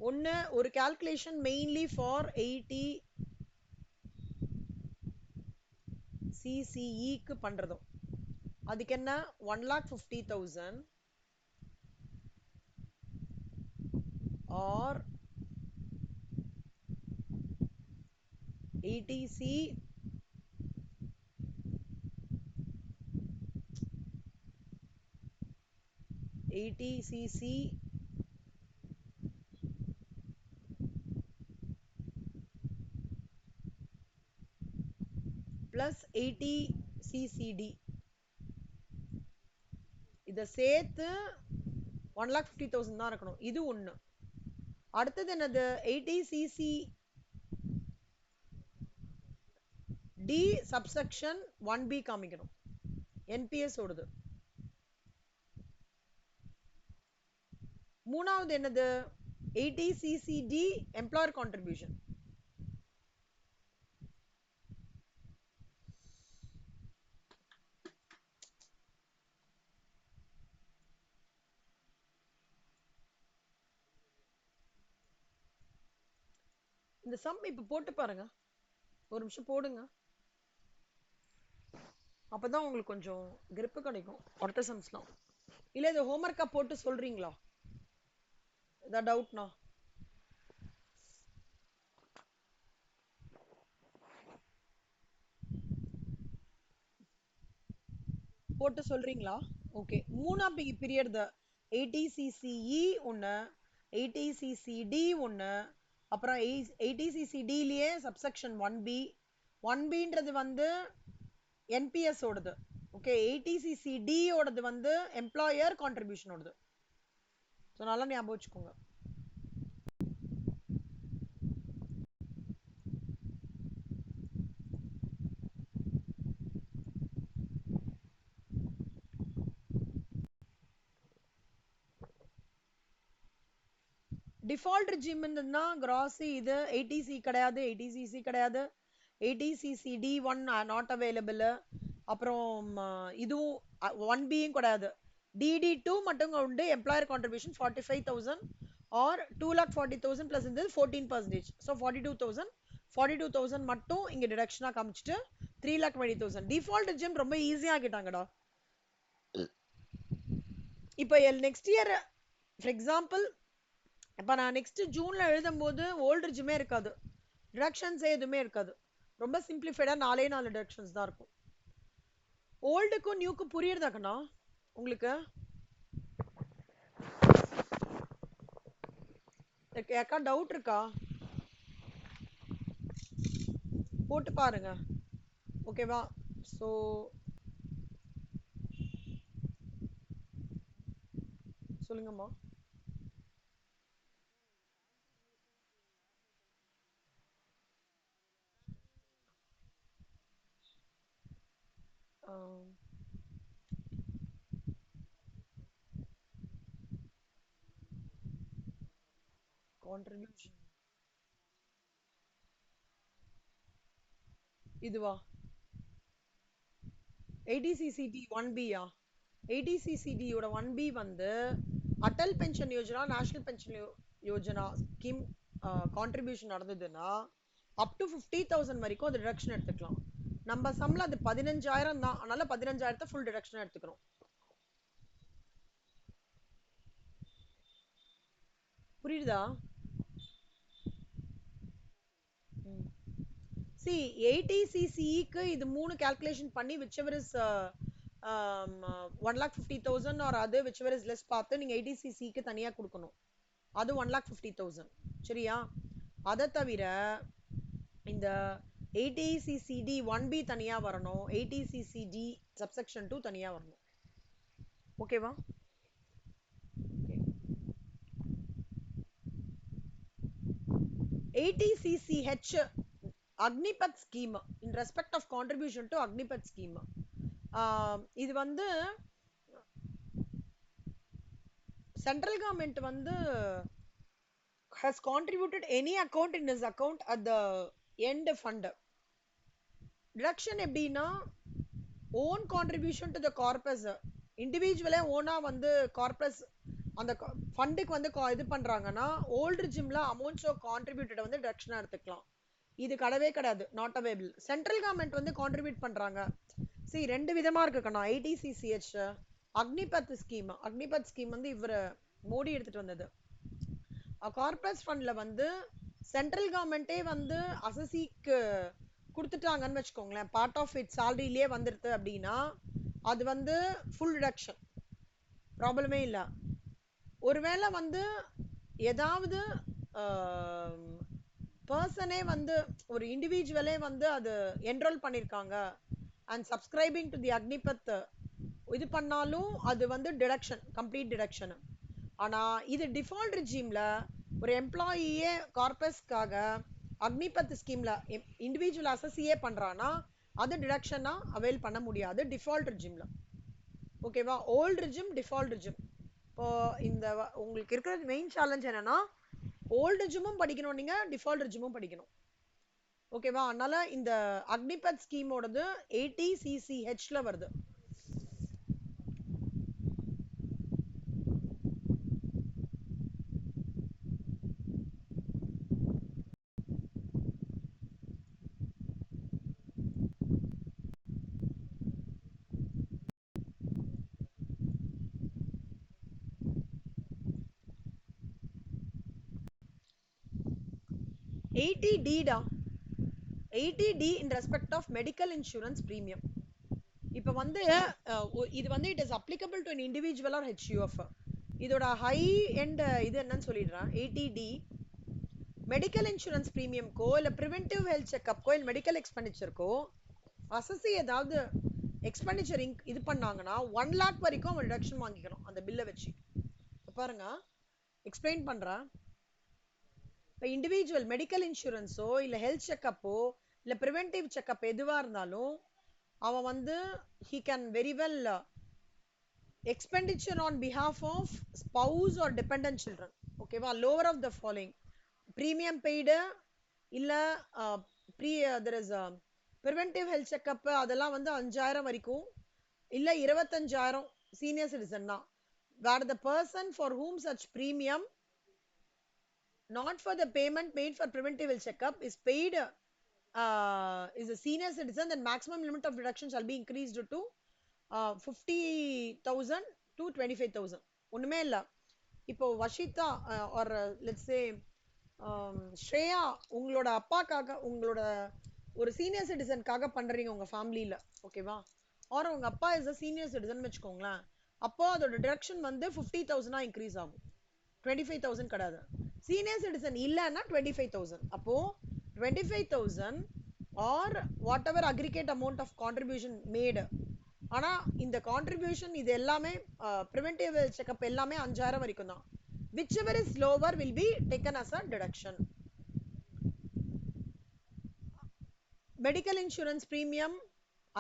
ஒன்னு ஒரு கால்குலேஷன் மெயின்லி ஃபார் 80cce பண்றதும், அதுக்கு என்ன 1,50,000 or 80c 80cc plus 80ccd இத சேர்த்து 1,50,000 தான் இருக்கணும். இது ஒண்ணு. அடுத்தது என்னது 80cc d சப்செக்ஷன் 1b காமிக்கணும், NPS ஓடுது. மூணாவது என்னது 80ccd எம்ப்ளாயர் கான்ட்ரிபியூஷன். இந்த சம் இப்ப போட்டு பாருங்க, ஒரு நிமிஷம் போடுங்க, அப்பதான் உங்களுக்கு கொஞ்சம் கிரிப்பு கிடைக்கும் அடுத்த சம்ஸ்லாம். இல்ல இது ஹோம்ஒர்க்கா போட்டு சொல்றீங்களா? ஏதாவது டவுட்னா போட்டு சொல்றீங்களா? ஓகே. மூணாம் பீரியட் த 80 CCE ஒன்று, 80 CCD ஒன்று, அப்புறம் 80 CCDலயே சப்செக்ஷன் 1B. 1Bன்றது வந்து என்பிஎஸ் ஓடுது. ஓகே. 80 CCD ஓடது வந்து எம்ப்ளாயர் கான்ட்ரிபியூஷன் ஓடுது. ஸோ நல்லா ஞாபகம் வச்சுக்கோங்க. டிஃபால்ட் ரெஜிம்னா கிராஸ் இது 80C கிடையாது, 80CC கிடையாது, 80CCD1 நாட் அவைலபிள். அப்புறம் இதுவும் 1Bயும் கிடையாது. DD2 மட்டும் உண்டு. எம்ப்ளாயர் கான்ட்ரிபியூஷன் 45,000 ஆர் 2,40,000 பிளஸ் இருந்தது 14%. ஸோ 42,000. 42,000 மட்டும் இங்க டிடக்ஷனா காமிச்சிட்டு 3,20,000. டிஃபால்ட் ரெஜிம் ரொம்ப ஈஸியா ஆக்கிட்டாங்கடா. இப்போ நெக்ஸ்ட் இயர் ஃபார் எக்ஸாம்பிள், இப்போ நான் நெக்ஸ்ட் ஜூன்ல எழுதும் போது ஓல்டு ரெஜிமே இருக்காது, டிடக்ஷன்ஸ் எதுவுமே இருக்காது. ரொம்ப சிம்பிளிஃபைடா 4 டிடக்ஷன்ஸ் தான் இருக்கும். ஓல்டுக்கும் நியூக்கும் புரியுறதாக்கண்ணா உங்களுக்கு? யாக்கா டவுட் இருக்கா? போட்டு பாருங்க. ஓகேவா? ஸோ சொல்லுங்கம்மா. கான்ட்ரிபியூஷன் இதுவா 80CCD 1Bயா? 80CCDயோட 1B வந்து Atal pension Yojana, national pension Yojana scheme contribution நடந்ததுன்னா அப் டு 50,000 வரைக்கும் அது டிடக்ஷன் எடுத்துக்கலாம். நம்ம சம்ல அது 15,000 தான், அதனால 15,000 ஃபுல் டிடக்ஷன் எடுத்துக்கிறோம். புரியுதா? சி 80CCEக்கு இது 3 கால்குலேஷன் பண்ணி whichever is 1,50,000 or அது whichever is less பார்த்து நீங்க 80CCEக்கு தனியா கொடுக்கணும். அது 1,50,000. சரியா? அதை தவிர இந்த 80CCD 1B தனியா வரணும், 80CCD subsection 2 தனியா வரணும். ஓகேவா? 80CCH Agnipath scheme in respect of contribution to Agnipath scheme. இது வந்து சென்ட்ரல் கவர்மெண்ட் வந்து has contributed any account in his account at the end fund. Deduction எப்படின்னா own contribution to the corpus, இண்டிவிஜுவலே ஓனா வந்து corpus அந்த ஃபண்டுக்கு வந்து இது பண்றாங்கன்னா ஓல்டு ஜிம்ல அமௌண்ட்ஸ் கான்ட்ரிபியூட்டட் வந்து டிடக்ஷனா எடுத்துக்கலாம். இது கடவே கிடையாது, நாட் அவைலபிள். சென்ட்ரல் கவர்மெண்ட் வந்து கான்ட்ரிபியூட் பண்றாங்க. சி ரெண்டு விதமா இருக்குக்கண்ணா. 80CCH Agnipath scheme. Agnipath scheme வந்து இவர் மோடி எடுத்துட்டு வந்தது. கார்பரேட் ஃபண்ட்ல வந்து சென்ட்ரல் கவர்மெண்டே வந்து அசசிக்கு கொடுத்துட்டாங்கன்னு வச்சுக்கோங்களேன், பார்ட் ஆஃப் இட் சாலரியிலே வந்துருது அப்படின்னா அது வந்து ஃபுல் டிடக்ஷன், ப்ராப்ளமே இல்லை. ஒருவேளை வந்து ஏதாவது பர்சனே வந்து ஒரு இண்டிவிஜுவலே வந்து அது என்ரோல் பண்ணியிருக்காங்க and subscribing to the Agnipath இது பண்ணாலும் அது வந்து டிடக்ஷன், கம்ப்ளீட் டிடக்ஷன். ஆனா இது டிஃபால்ட் ரெஜிம்ல ஒரு எம்ப்ளாயியே கார்பஸ்க்காக அக்னிபத் ஸ்கீம்ல இண்டிவிஜுவல் அசஸியே பண்றானா அது டிடக்ஷனா அவைல் பண்ண முடியாது டிஃபால்ட் ரெஜிம்ல. ஓகேவா? Old regime, default regime. இப்போ இந்த உங்களுக்கு இருக்கிற மெயின் சேலஞ்ச் என்னன்னா ஓல்டு ரெஜிமும் படிக்கணும், நீங்க டிஃபால்ட் ரெஜிமும் படிக்கணும். ஓகேவா? அதனால இந்த அக்னிபத் ஸ்கீமோடது 80CCHல வருது. 80D டா, 80D in respect of medical insurance premium. இப்போ வந்து இது வந்து it is applicable to an individual or HUF. இதோட high end இது என்னன்னு சொல்லிடுறேன். 80D மெடிக்கல் இன்சூரன்ஸ் ப்ரீமியம்க்கோ இல்லை ப்ரிவென்டிவ் ஹெல்த் செக்அப்க்கோ இல்லை மெடிக்கல் எக்ஸ்பெண்டிச்சருக்கோ அசசி ஏதாவது எக்ஸ்பெண்டிச்சர் இது பண்ணாங்கன்னா 1 lakh வரைக்கும் அவன் ரிடக்ஷன் வாங்கிக்கணும் அந்த பில்லை வச்சு. பாருங்க எக்ஸ்பிளைன் பண்றேன். இப்போ இண்டிவிஜுவல் மெடிக்கல் இன்சூரன்ஸோ இல்லை ஹெல்த் செக்அப்போ இல்லை ப்ரிவென்டிவ் செக்அப் எதுவாக இருந்தாலும் அவன் வந்து he can very well expenditure on behalf of spouse or dependent children. ஓகேவா? lower of the following: premium paid இல்ல there is a preventive health checkup அதெல்லாம் வந்து 5000 வரைக்கும் இல்ல 25000 senior citizen தான், where the person for whom such premium not for the payment made for preventive health checkup is paid is a senior citizen, then maximum limit of deduction shall be increased to 50,000 to 25,000. ஒண்ணுமே இல்ல, இப்போ Vashitha or let's say Shreya உங்களோட அப்பாக்காக உங்களோட ஒரு senior சிட்டிசனுக்காக பண்றீங்க உங்க ஃபேமிலியில, ஓகேவா? ஆர் உங்க அப்பா இஸ் அ சீனியர் சிட்டிசன் வச்சுக்கோங்களேன். அப்போ அதோட டிடக்ஷன் வந்து 50,000 இன்க்ரீஸ் ஆகும், 25,000 கிடையாது. சீனியர் சிட்டிசன் இல்லைன்னா 25,000. அப்போ 25,000 or whatever aggregate amount of contribution made. ஆனா இந்த கான்ட்ரிபியூஷன் இது எல்லாமே ப்ரிவென்டிவ் செக்அப் எல்லாமே 5000 வரைக்கும் தான். whichever is lower will be taken as a deduction. Medical insurance premium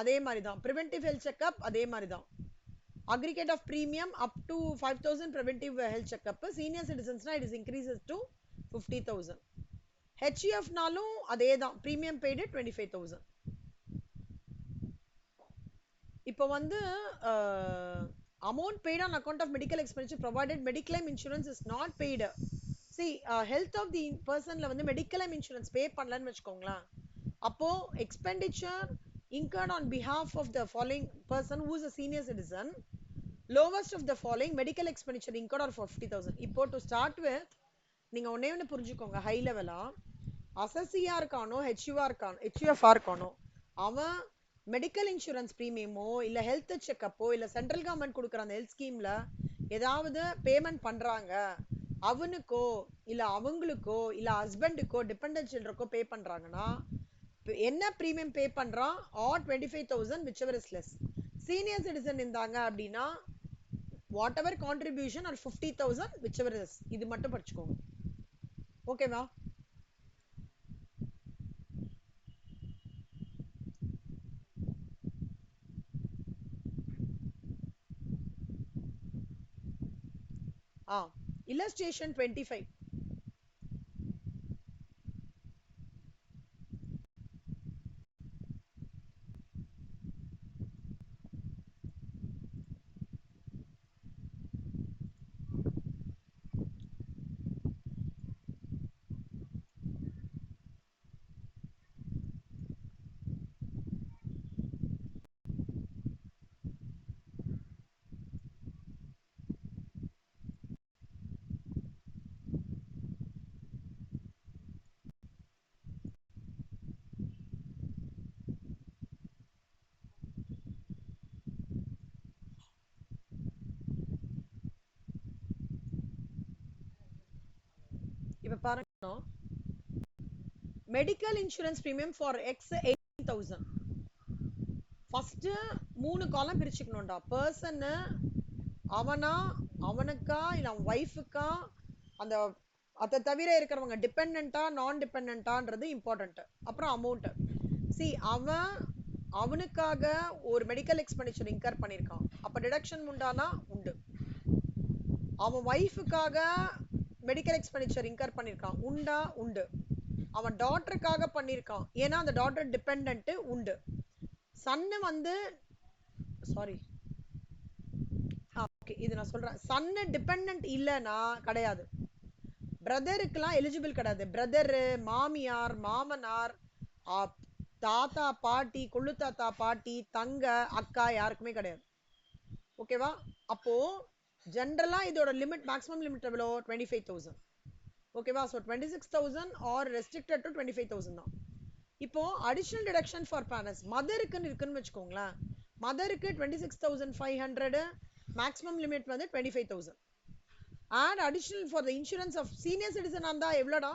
அதே மாதிரி தான், ப்ரிவென்டிவ் ஹெல்த் செக்அப் அதே மாதிரி தான். aggregate of premium up to 5,000 preventive health checkup. senior citizens na it is increases to 50,000. HUF நாலும் அதே தான், premium paid 25,000. இப்போ வந்து amount paid on account of medical expenditure provided mediclaim insurance is not paid. see health of the person ல வந்து mediclaim insurance pay பண்ணலன்னு வெச்சுக்கோங்களேன், அப்போ expenditure incurred on behalf of the following person who is a senior citizen, lowest of the following medical expenditure incurred are 50,000. இப்போ to start with நீங்க ஒண்ணே ஒண்ணு புரிஞ்சுக்கோங்க, ஹை லெவலா அசசியா இருக்கானோ HUF இருக்கானோ அவன் மெடிக்கல் இன்சூரன்ஸ் பிரீமியமோ இல்ல ஹெல்த் செக்அப்போ இல்ல சென்ட்ரல் கவர்மெண்ட் கொடுக்குற அந்த ஹெல்த் ஸ்கீம்ல ஏதாவது பேமெண்ட் பண்றாங்க, அவனுக்கோ இல்ல அவங்களுக்கோ இல்ல ஹஸ்பண்டுக்கோ டிபெண்டன்ட் சில்ட்ரனுக்கோ பே பண்றாங்கன்னா என்ன பிரீமியம் பே பண்றான், or 25,000 whichever is less. Senior citizen இருந்தாங்க அப்படின்னா whatever contribution or 50,000 whichever is. இது மட்டும் படிச்சுக்கோங்க, ஓகேவா? illustration 25. இப்ப பாருங்க, medical insurance premium for X 18,000. First 3 காலம் பிரிச்சுக்கணும்டா. பர்சன் அவனா அவனுக்கா இல்ல அவன் ஒய்ஃபுக்கா, அந்த அதை தவிர இருக்கிறவங்க டிபெண்டா நான் டிபெண்டான்றது இம்பார்ட்டன்ட். அப்புறம் அமௌண்ட். சி அவன் அவனுக்காக ஒரு மெடிக்கல் எக்ஸ்பெண்டிச்சர் இன்கர் பண்ணிருக்கான், அப்ப டிடக்ஷன் உண்டானா உண்டு. அவன் ஒய்ஃபுக்காக மெடிக்கல் எக்ஸ்பெண்டிச்சர் இன்கர் பண்ணிருக்கான், உண்டா? உண்டு. அவன் டாட்டருக்காக பண்ணிருக்கான், ஏன்னா அந்த டாட்டர் டிபெண்டன்ட், உண்டு. சன்னு வந்து சாரி ஓகே இது நான் சொல்றேன், சன்னு டிபெண்டன்ட் இல்லைன்னா கிடையாது. பிரதருக்குலாம் எலிஜிபிள் கிடையாது. பிரதரு, மாமியார், மாமனார், தாத்தா பாட்டி, கொள்ளு தாத்தா பாட்டி, தங்க அக்கா யாருக்குமே கிடையாது, ஓகேவா? அப்போ ஜென்ரலா இதோட லிமிட் மேக்ஸிமம் லிமிட் எவ்வளோ? 25,000, ஓகேவா? ஸோ 26,000 ஆர் ரெஸ்ட்ரிக்டட் டு 25,000 தான். இப்போ அடிஷனல் டிடக்ஷன் ஃபார் பேரண்ட்ஸ் மதருக்குன்னு இருக்குன்னு வச்சுக்கோங்களேன். மதருக்கு 26,500 மேக்ஸிமம் லிமிட் வந்து 25,000. And additional for the insurance of senior citizen இருந்தா எவ்வளோடா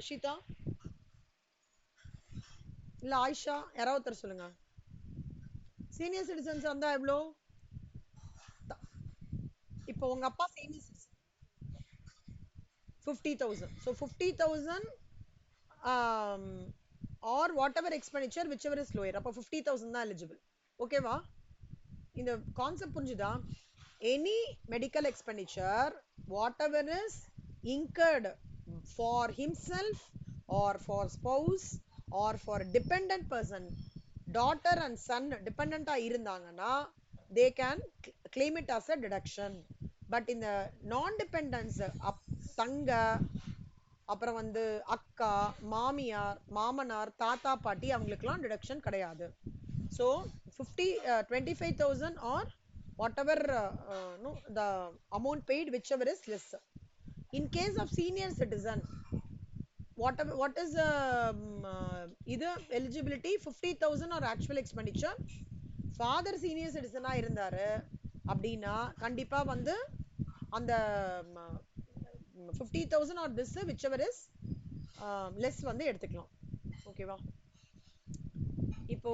அஷிதா? இல்ல ஆயிஷா யாராவது ஒருத்தர் சொல்லுங்க. சீனியர் சிட்டிசன்ஸ் இருந்தா எவ்வளோ? இப்போ உங்க அப்பா senior citizen 50,000. So 50,000 um, or whatever expenditure whichever is lower. அப்போ 50,000 தான் eligible. ஓகேவா? இந்த கான்செப்ட் புரிஞ்சுதா? Any medical expenditure whatever is incurred for himself or for spouse or for dependent person, daughter and son dependent இருந்தாங்கன்னா they can claim it as a deduction. But இந்த நான் dependence தங்க, அப்புறம் வந்து அக்கா, மாமியார், மாமனார், தாத்தா, பாட்டி அவங்களுக்குலாம் டிடக்ஷன் கிடையாது. So 25,000 or whatever the amount paid whichever is less. In case of senior citizen what is இது eligibility 50,000 or actual expenditure. Father senior சிட்டிசனா இருந்தாரு அப்படின்னா கண்டிப்பா வந்து அந்த 50,000 or this whichever is less வந்து எடுத்துக்கலாம். ஓகேவா? இப்போ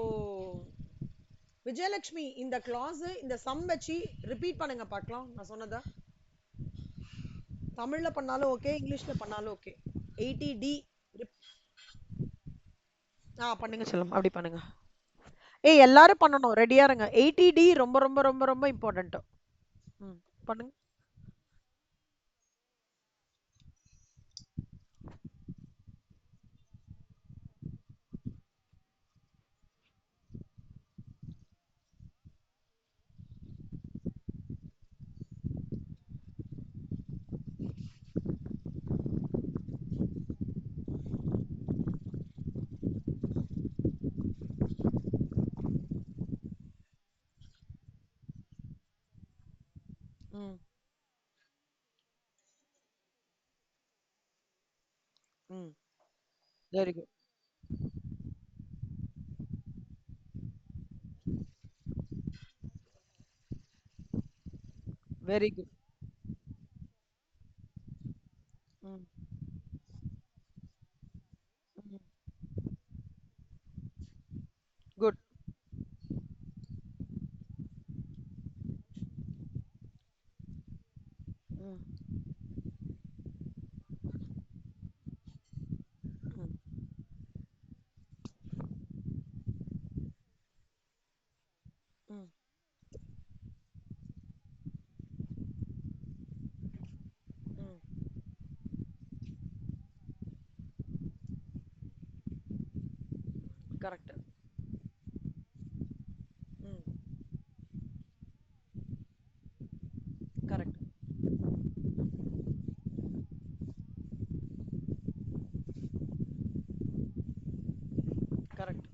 விஜயலட்சுமி இந்த கிளாஸ் இந்த சம் வச்சு ரிப்பீட் பண்ணுங்க பார்க்கலாம். நான் சொன்னதா தமிழ்ல பண்ணாலும் ஓகே, இங்கிலீஷ்ல பண்ணாலும் ஓகே. 80D பண்ணுங்க செல்லம், அப்படி பண்ணுங்க. ஏய் எல்லாரும் பண்ணணும், ரெடியா இருங்க. 80D ரொம்ப ரொம்ப ரொம்ப ரொம்ப இம்பார்ட்டன்ட். பண்ணுங்க. ம் ம் வெரி குட். Very good. ம் ம் குட். ம் ம் ம் ம் கரெக்ட். ம் கரெக்ட். கரெக்ட்.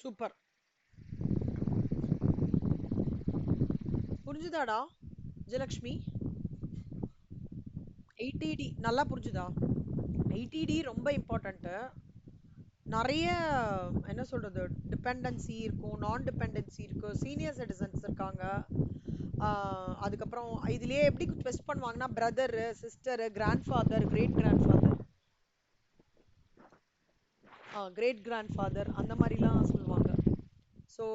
சூப்பர். புரிஞ்சுதாடா விஜயலட்சுமி? 80D நல்லா புரிஞ்சுதா? 80D ரொம்ப இம்பார்ட்டன்ட். நிறைய என்ன சொல்றது, டிபெண்டன்சி இருக்கும், நான் டிபெண்டன்சி இருக்கு, சீனியர் சிட்டிசன்ஸ் இருக்காங்க. அதுக்கப்புறம் இதுலயே எப்படி ட்விஸ்ட் பண்ணுவாங்கன்னா brother, sister, grand father, great grand father, great grand father அந்த மாதிரிலாம் சொல்லுவாங்க. ஸோ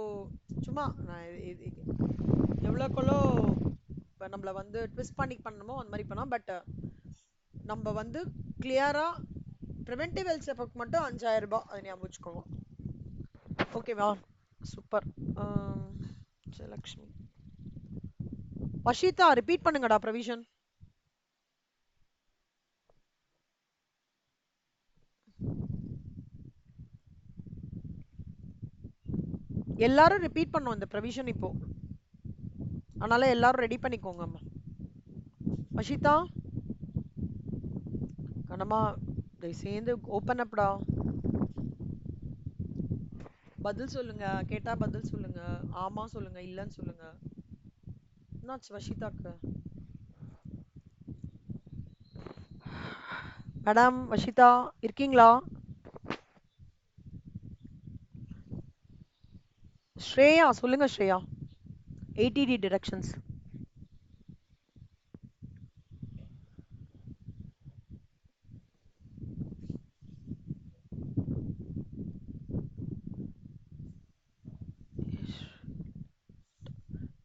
சும்மா நான் எவ்வளோக்கெவ்வளோ இப்போ நம்மளை வந்து ட்விஸ்ட் பண்ணி பண்ணணுமோ அந்த மாதிரி பண்ணலாம். பட் நம்ம வந்து கிளியரா ப்ரிவென்டிவ் ஹெல்த் செக்கப் மட்டும் 5000 ரூபாய், அதை ஞாபகம் வச்சுக்கோங்க. ஓகேவா? சூப்பர். ஜெயலக்ஷ்மி. வஷிதா ரிப்பீட் பண்ணுங்கடா ப்ரொவிஷன். எல்லாரும் ரிப்பீட் பண்ணோம் இந்த ப்ரொவிஷன் இப்போ. அதனால எல்லாரும் ரெடி பண்ணிக்கோங்க. வஷிதா கண்ணம்மா சேர்ந்து ஓப்பன் அப்டா. பதில் சொல்லுங்க. கேட்டா பதில் சொல்லுங்க. ஆமா சொல்லுங்க, இல்லன்னு சொல்லுங்க. என்னாச்சு வஷிதாக்கு? மேடம் வஷிதா இருக்கீங்களா? ஸ்ரேயா சொல்லுங்க. ஸ்ரேயா, ஏடிடி டிரெக்ஷன்ஸ்.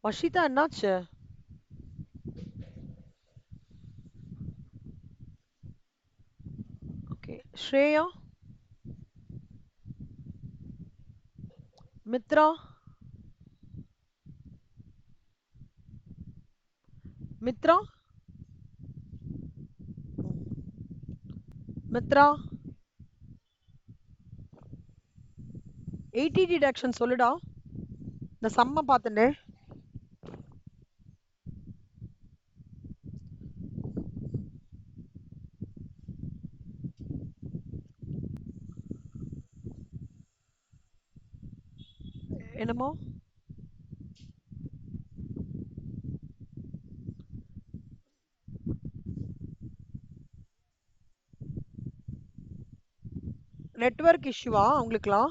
வஷிதா என்னாச்சு? ஓகே ஸ்ரேயா. மித்ரா. மித்ரா. மித்ரா. ஏடிடி டிடக்ஷன் சொல்லுடா. இந்த சம்ம பார்த்துட்டே. என்னமோ நெட்வொர்க் இஷ்யூவா உங்களுக்குலாம்?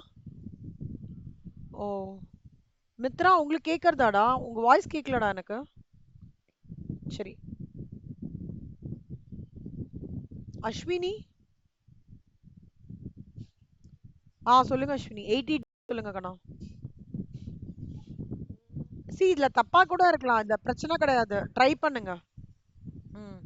ஓ மித்ரா, உங்களுக்கு கேக்குறதாடா? உங்க வாய்ஸ் கேட்கலடா எனக்கு. சரி. அஸ்வினி. சொல்லுங்க அஸ்வினி. 80 சொல்லுங்க கண்ணா. இதுல தப்பா கூட இருக்கலாம், இந்த பிரச்சனை கிடையாது, ட்ரை பண்ணுங்க. ம்.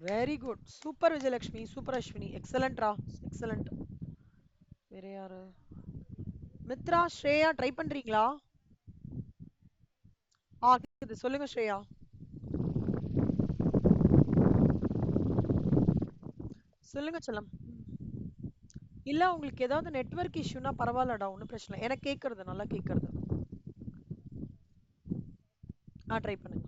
Very good. Super Vijayalakshmi, super Ashwini, எக்ஸலண்ட்ரா, எக்ஸலண்ட். வேற யாரு? மித்ரா, ஸ்ரேயா ட்ரை பண்றீங்களா? கேக்குது, சொல்லுங்க ஸ்ரேயா. சொல்லுங்க செல்லம். இல்ல உங்களுக்கு ஏதாவது நெட்வொர்க் இஷ்யூனா பரவாயில்லடா, ஒன்றும் பிரச்சனை இல்லை. எனக்கு கேட்கறது நல்லா கேட்கறது. ட்ரை பண்ணுங்க.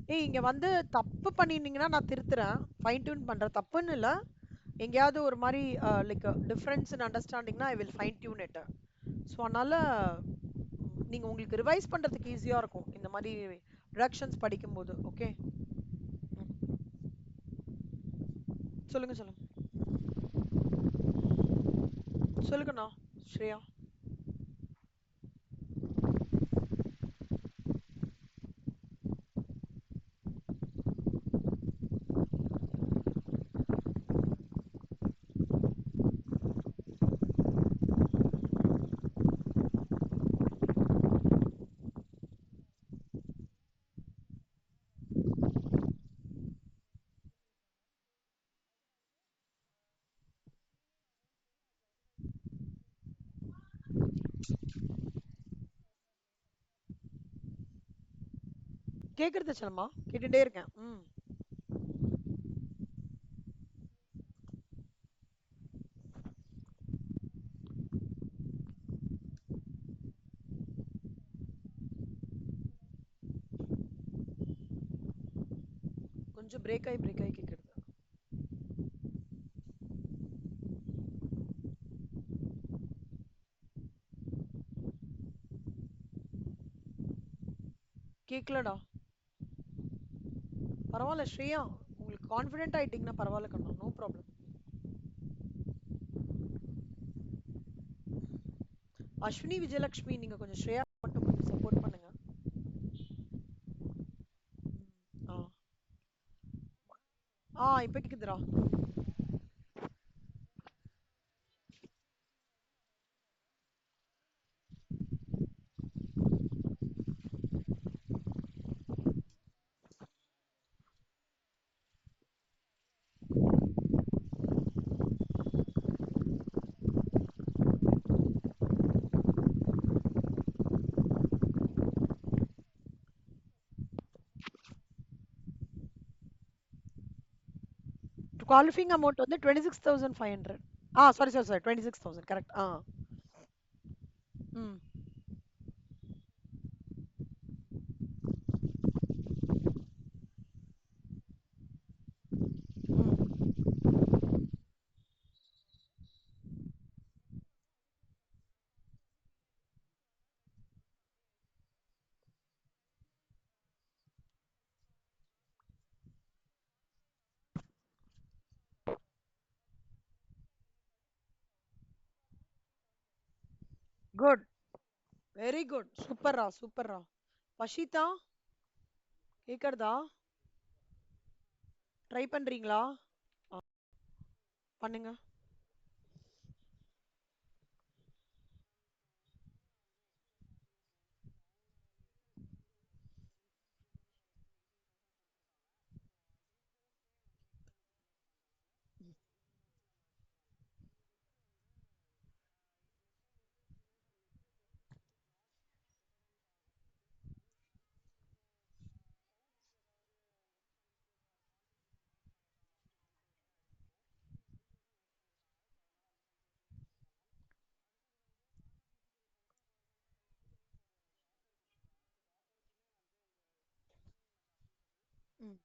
ஏய் இங்க வந்து தப்பு பண்ணிருந்தீங்கன்னா நான் திருத்துறேன், ஃபைன் டியூன் பண்றேன், தப்புன்னு இல்ல. எங்கேயாவது ஒரு மாதிரி லைக் டிஃபரன்ஸ் இன் அண்டர்ஸ்டாண்டிங்னா I will fine tune it. So அதனால நீங்க உங்களுக்கு ரிவைஸ் பண்றதுக்கு ஈஸியா இருக்கும் இந்த மாதிரி ரிடக்ஷன்ஸ் படிக்கும்போது. ஓகே, சொல்லுங்க சொல்லுங்க. சொல்லுங்கண்ணா ஸ்ரேயா. கேக்குறது சொல்லமா, கேட்டுட்டே இருக்கேன். ம். கொஞ்சம் பிரேக் ஆகி கேக்குறது. கேக்கலடா. பரவாயில்ல ஸ்ரேயா, உங்களுக்கு கான்ஃபிடென்ட் ஆயிட்டீங்கன்னா பரவாயில்ல கண்ணா, நோ ப்ராப்ளம். அஸ்வினி விஜயலட்சுமி, நீங்க கொஞ்சம் ஸ்ரேயா மட்டும் கொஞ்சம் சப்போர்ட் பண்ணுங்க. ஆ இப்ப கேக்குதுடா. குவாலிஃபைங் அமௌண்ட் வந்து 26,500. Sorry sorry sorry, 26,000 correct. ம் ம். குட், வெரி குட், சூப்பர்ரா சூப்பர்ரா. பஷிதா, கேக்குறதா? ட்ரை பண்றீங்களா? ஆ, பண்ணுங்க. ம்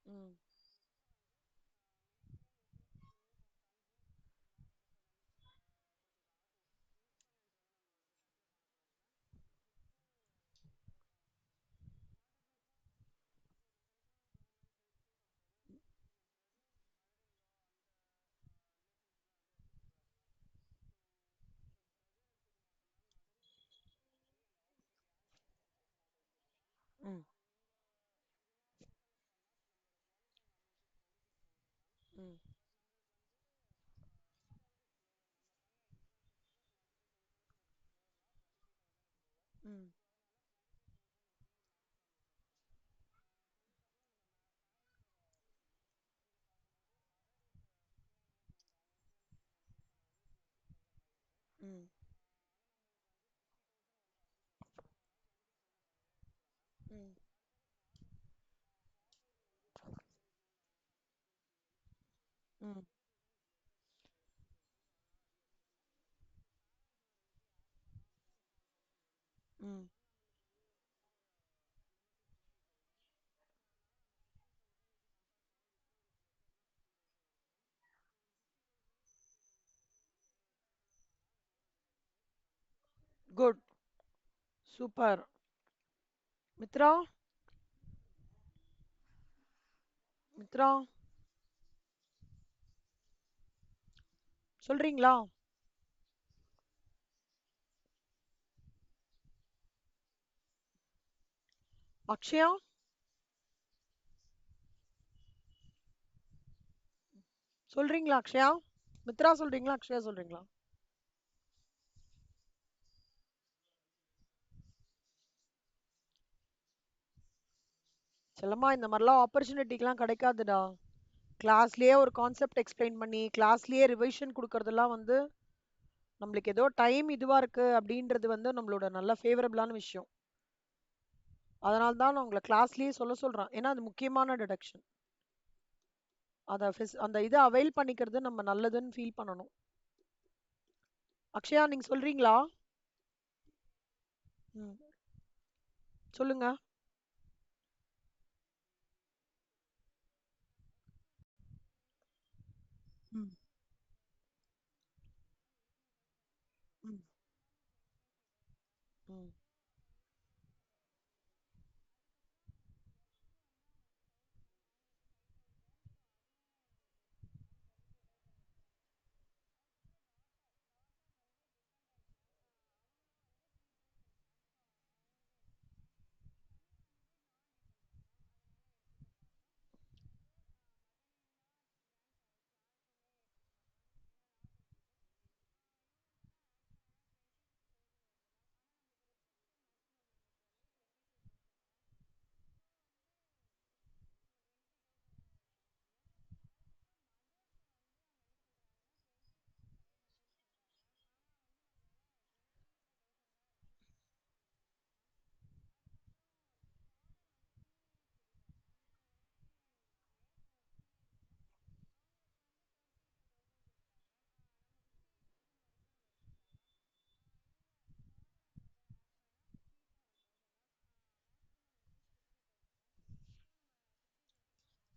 ம் ம் ம் ம் ம் ம் ம் ம் குட். சூப்பர். மித்ரா, மித்ரா, சொல்றீங்களா? அக்ஷயா, சொல்றீங்களா அக்ஷயா? மித்ரா சொல்றீங்களா? அக்ஷயா சொல்றீங்களா? செல்லம்மா, இந்த மாதிரிலாம் ஆப்பர்ச்சுனிட்டிக்கெல்லாம் கிடைக்காதுடா. கிளாஸ்லயே ஒரு கான்செப்ட் எக்ஸ்பிளைன் பண்ணி கிளாஸ்லயே ரிவைஷன் கொடுக்கறதெல்லாம் வந்து நம்மளுக்கு ஏதோ டைம் இதுவா இருக்கு அப்படின்றது வந்து நம்மளோட நல்ல ஃபேவரபிளான விஷயம். அதனால தான் நான் உங்களை கிளாஸ்லயே சொல்ல சொல்றேன். ஏன்னா அது முக்கியமான டிடக்ஷன். அந்த இதை அவைல் பண்ணிக்கிறது நம்ம நல்லதுன்னு ஃபீல் பண்ணணும். அக்ஷயா, நீங்க சொல்றீங்களா? ம், சொல்லுங்க. ம், ம், ம்.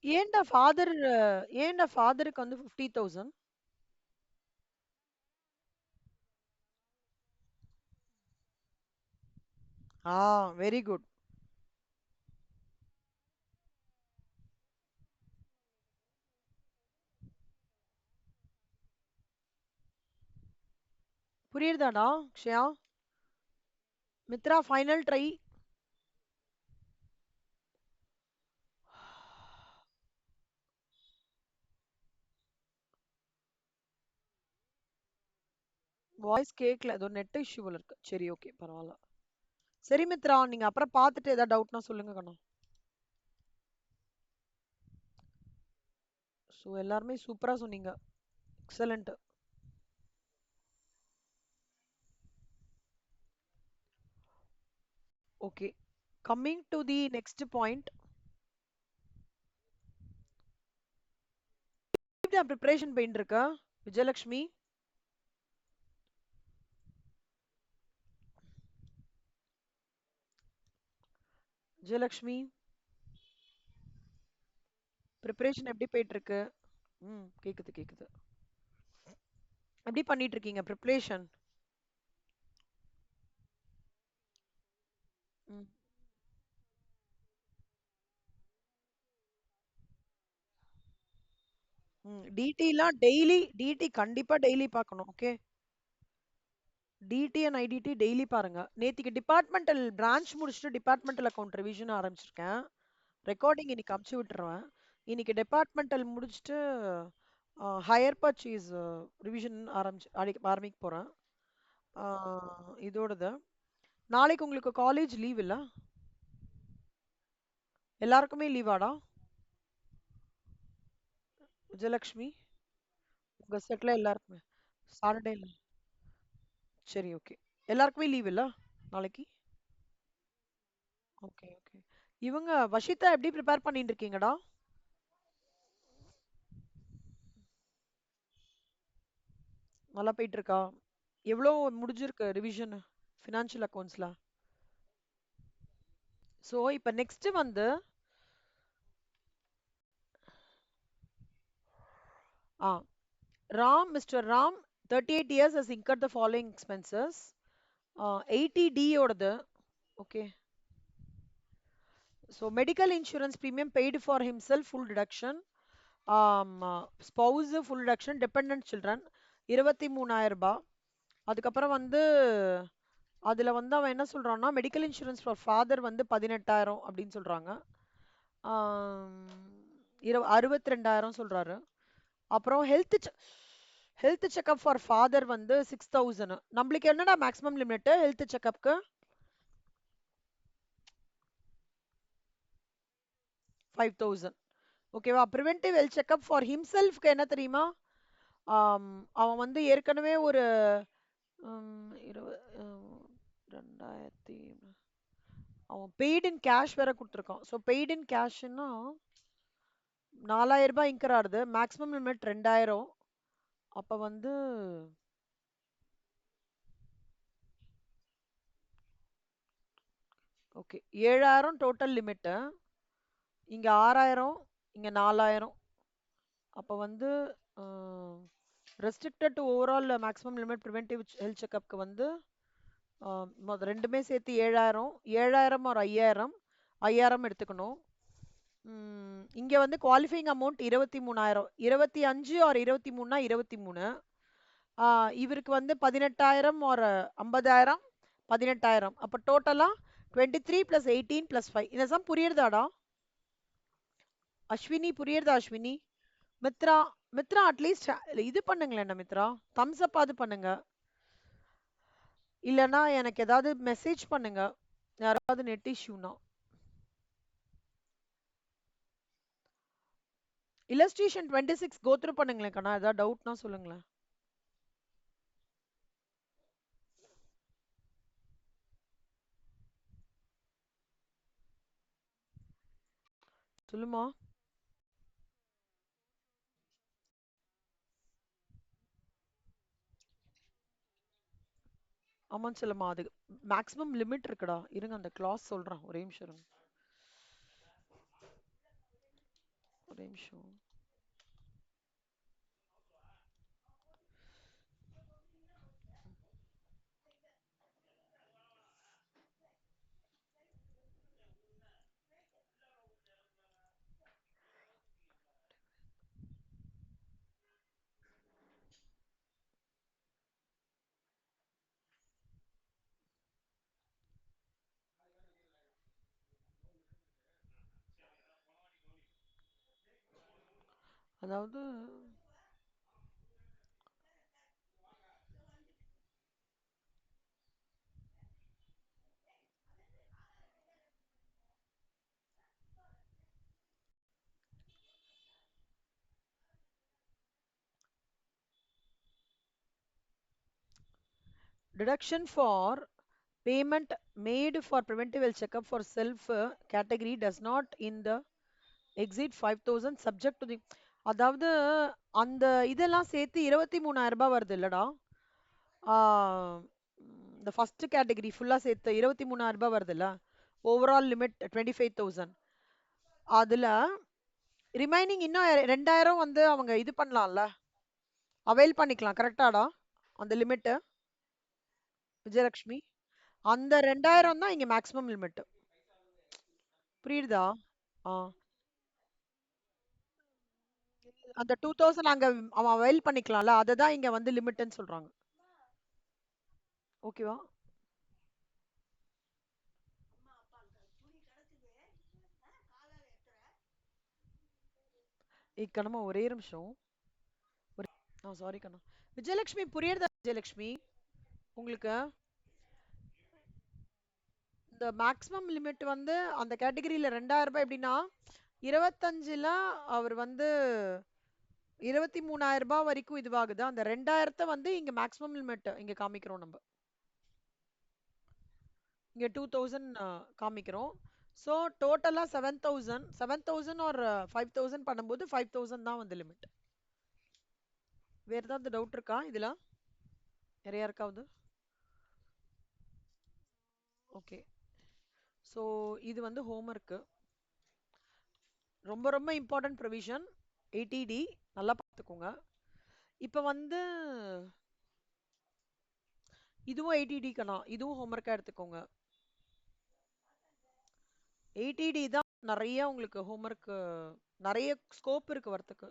ஏன்டா ஃபாதருக்கு வந்து 50,000? ஆ, வெரி குட். புரியுதாடா Akshaya? Mitra, final try. Voice கேட்கல, ஏதோ நெட் இஷ்யூ போல இருக்கு. சரி, ஓகே, பரவாயில்ல. சரி மித்ரா, நீங்க அப்புறம் பார்த்துட்டு ஏதாவது டவுட்னா சொல்லுங்க கண்ணா. ஸோ எல்லாருமே சூப்பரா சொன்னீங்க. Excellent. Okay, coming to the next point. Preparation போயிட்டு இருக்கா விஜயலட்சுமி? விஜயலட்சுமி, ப்ரிப்பரேஷன் எப்படி போயிட்டு இருக்கு? ம், கேக்குது கேக்குது. எப்படி பண்ணிட்டு இருக்கீங்க ப்ரிப்பரேஷன்? ம், ம். டிடிலாம் டெய்லி, டிடி கண்டிப்பா டெய்லி பார்க்கணும். Okay. DT and IDT daily பாருங்க. நேத்திக்கு டிபார்ட்மெண்டல் பிரான்ச் முடிச்சுட்டு டிபார்ட்மெண்டல் அக்கௌண்ட் ரிவிஷன் ஆரம்பிச்சிருக்கேன். ரெக்கார்டிங் இன்னைக்கு அமுச்சு விட்டுருவேன். இன்னைக்கு டிபார்ட்மெண்டல் முடிச்சுட்டு ஹையர் பர்ச்சேஸ் ரிவிஷன் ஆரம்பிக்க போறேன். இதோடது நாளைக்கு உங்களுக்கு காலேஜ் லீவ் இல்ல? எல்லாருக்குமே லீவாடா விஜயலட்சுமி? உங்க செட்ல எல்லாருக்குமே சாட்டர்டே இல்ல? சரி, ஓகே. எல்லாருக்குமே லீவ் இல்ல நாளைக்கு? Okay, okay. இவங்க வஷிதா எப்படி ப்ரிப்பேர் பண்ணிட்டு இருக்கீங்கடா? நல்லா போயிட்டு இருக்கா? எவ்வளோ முடிஞ்சிருக்கு ரிவிஷன் ஃபினான்ஷியல் அக்கௌண்ட்ஸ்ல? ஸோ இப்போ நெக்ஸ்ட் வந்து ஆ Ram, Mr. Ram, 38 years has incurred the following expenses. 80D ஓடது. ஓகே. So medical insurance premium paid for himself full deduction, spouse full deduction, dependent children 23,000 ரூபாய். அதுக்கப்புறம் வந்து அதுல வந்து அவன் என்ன சொல்றான்னா மெடிக்கல் இன்சூரன்ஸ் ஃபார் ஃபாதர் வந்து 18,000 அப்படின்னு சொல்றாங்க. 62,000 சொல்றாரு. அப்புறம் ஹெல்த் செக்அப் ஃபார் ஃபாதர் வந்து 6,000. நம்மளுக்கு என்னடா மேக்ஸிமம் லிமிட் ஹெல்த் செக்அப்க்கு? 5,000. ஓகேவா? ப்ரிவென்டிவ் ஹெல்த் செக்அப் ஃபார் ஹிம்செல்ஃப்க்கு என்ன தெரியுமா? அவன் வந்து ஏற்கனவே ஒரு 2000 அவன் பெய்டு இன் கேஷ் வேற கொடுத்துருக்கான். ஸோ பெய்டு இன் கேஷ்னா 4,000 ரூபாய் இன்கர் மேக்ஸிமம் லிமிட் 2,000. அப்ப வந்து ஓகே 7,000 டோட்டல் லிமிட். இங்க 6,000, இங்க 4,000. அப்ப வந்து restricted to overall maximum limit preventive health செக்அப்க்கு வந்து ரெண்டுமே சேர்த்து 7,000, 7,000 ஒரு 5,000, 5,000 எடுத்துக்கணும். இங்க வந்து குவாலிஃபைங் அமௌண்ட் 23,000, 25 ஒரு 23னா 23. இவருக்கு வந்து 18,000 ஒரு 50,000, 18,000. அப்ப டோட்டலா 23 + 18 + 5. இதெல்லாம் புரியுறதாடா அஸ்வினி? புரியுறதா அஸ்வினி? மித்ரா, மித்ரா அட்லீஸ்ட் இது பண்ணுங்களேன் என்ன மித்ரா, தம்ஸ் அப் அது பண்ணுங்க. இல்லனா எனக்கு ஏதாவது மெசேஜ் பண்ணுங்க யாராவது நெட் இஷ்யூனா. இல்லஸ்ட்ரேஷன் 26 கோத்ரூ பண்ணுங்களேன் கண்ணா, ஏதாவது டவுட்னா சொல்லுங்களேன். சொல்லுமா. ஆமான்னு சொல்லுமா. அது மேக்ஸிமம் லிமிட் இருக்குடா. இருங்க அந்த கிளாஸ் சொல்றேன், ஒரே நிமிஷம் இருங்க. ஒரே நிமிஷம். அதாவது deduction for payment made for preventive health checkup for self category does not in the exceed 5,000 subject to the. அதாவது அந்த இதெல்லாம் சேர்த்து 23,000 ரூபாய் வருது இல்லடா. இந்த ஃபர்ஸ்ட் கேட்டகரி ஃபுல்லா சேர்த்து 23,000 ரூபாய் வருதுல்ல. Overall limit 25,000. அதுல ரிமைனிங் இன்னும் 2,000 வந்து அவங்க இது பண்ணலாம்ல, அவைல் பண்ணிக்கலாம். கரெக்டாடா அந்த லிமிட் விஜயலட்சுமி? அந்த 2,000 தான் இங்க மேக்ஸிமம் லிமிட். புரியுதா? ஆ அந்த 2,000 அங்க அவன் அவைல் பண்ணிக்கலாம்ல, அதை தான் இங்க வந்து லிமிட்னு சொல்றாங்க. ஓகேவா? கண்ணம்மா ஒரே நிமிஷம். சாரி கண்ணா. விஜயலட்சுமி புரியுறதா விஜயலட்சுமி உங்களுக்கு? இந்த மேக்ஸிமம் லிமிட் வந்து அந்த கேட்டகரியில 2,000 ரூபாய் எப்படின்னா 25ல அவர் வந்து 23,000 ரூபாய் வரைக்கும் இதுவாகுது. அந்த 2,000 வந்து இங்க மேக்ஸிமம் லிமிட் இங்க காமிக்கிறோம் நம்ம. இங்க 2,000 காமிக்கிறோம். ஸோ டோட்டலா 7,000, 7,000 ஒரு 5,000 பண்ணும்போது 5,000 தான் வந்து லிமிட். வேற ஏதாவது டவுட் இருக்கா இதுல? வேற யாருக்காவது? ஓகே. ஸோ இது வந்து ஹோம்ஒர்க்கு. ரொம்ப ரொம்ப இம்பார்ட்டன்ட் ப்ரொவிஷன் 80D. நல்லா பார்த்துக்கோங்க. இப்போ வந்து இதுவும் 80D கண்ணா, இதுவும் ஹோம்ஒர்க்கா எடுத்துக்கோங்க. 80D தான் நிறைய உங்களுக்கு ஹோம்ஒர்க், நிறைய ஸ்கோப் இருக்கு வரத்துக்கு.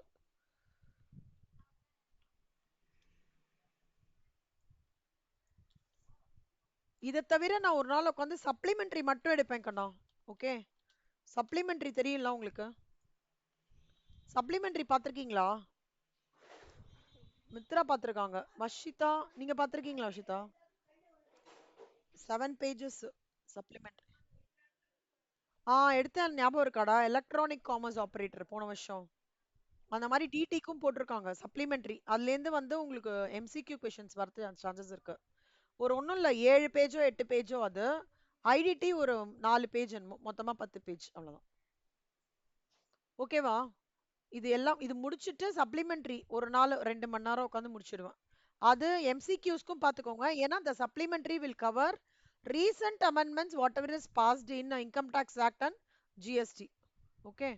இதை தவிர நான் ஒரு நாள் உட்காந்து சப்ளிமெண்டரி மட்டும் எடுப்பேன் கண்ணா. ஓகே, சப்ளிமெண்டரி தெரியல உங்களுக்கு? சப்ளிமெண்டரி பார்த்துருக்கீங்களா? மித்ரா பார்த்துருக்காங்க. வஷிதா, நீங்க பார்த்துருக்கீங்களா வஷிதா? 7 pages supplementary. எடுத்தேன், ஞாபகம் இருக்காடா? எலக்ட்ரானிக் காமர்ஸ் ஆபரேட்டர் போன வருஷம். அந்த மாதிரி டிடிக்கும் போட்டிருக்காங்க சப்ளிமெண்டரி. அதுலேருந்து வந்து உங்களுக்கு எம்சிக்யூ கொஷின்ஸ் வரது சான்சஸ் இருக்கு. ஒரு ஒன்றும் இல்லை, 7 பேஜோ 8 பேஜோ அது. ஐடிடி ஒரு 4 பேஜ், மொத்தமாக 10 பேஜ், அவ்வளோதான். ஓகேவா? இது எல்லாம் இது முடிச்சுட்டு சப்ளிமெண்டரி ஒரு நாள் 2 மணி நேரம் உட்காந்து முடிச்சிடுவேன். அது எம்சிக்யூஸ்க்கும் பார்த்துக்கோங்க. ஏன்னா the supplementary will cover recent amendments whatever is passed in income tax act and GST. Okay.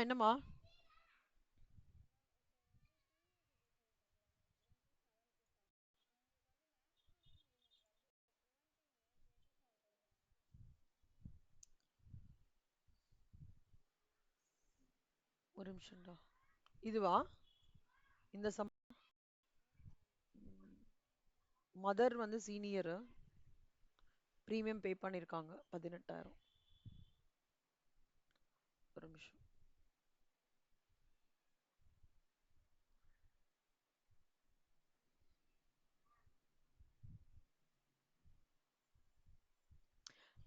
என்னம்மா? ஒரு நிமிஷம்டா. இதுவா? இந்த மதர் வந்து சீனியர், ப்ரீமியம் பே பண்ணியிருக்காங்க 18,000. ஒரு நிமிஷம்.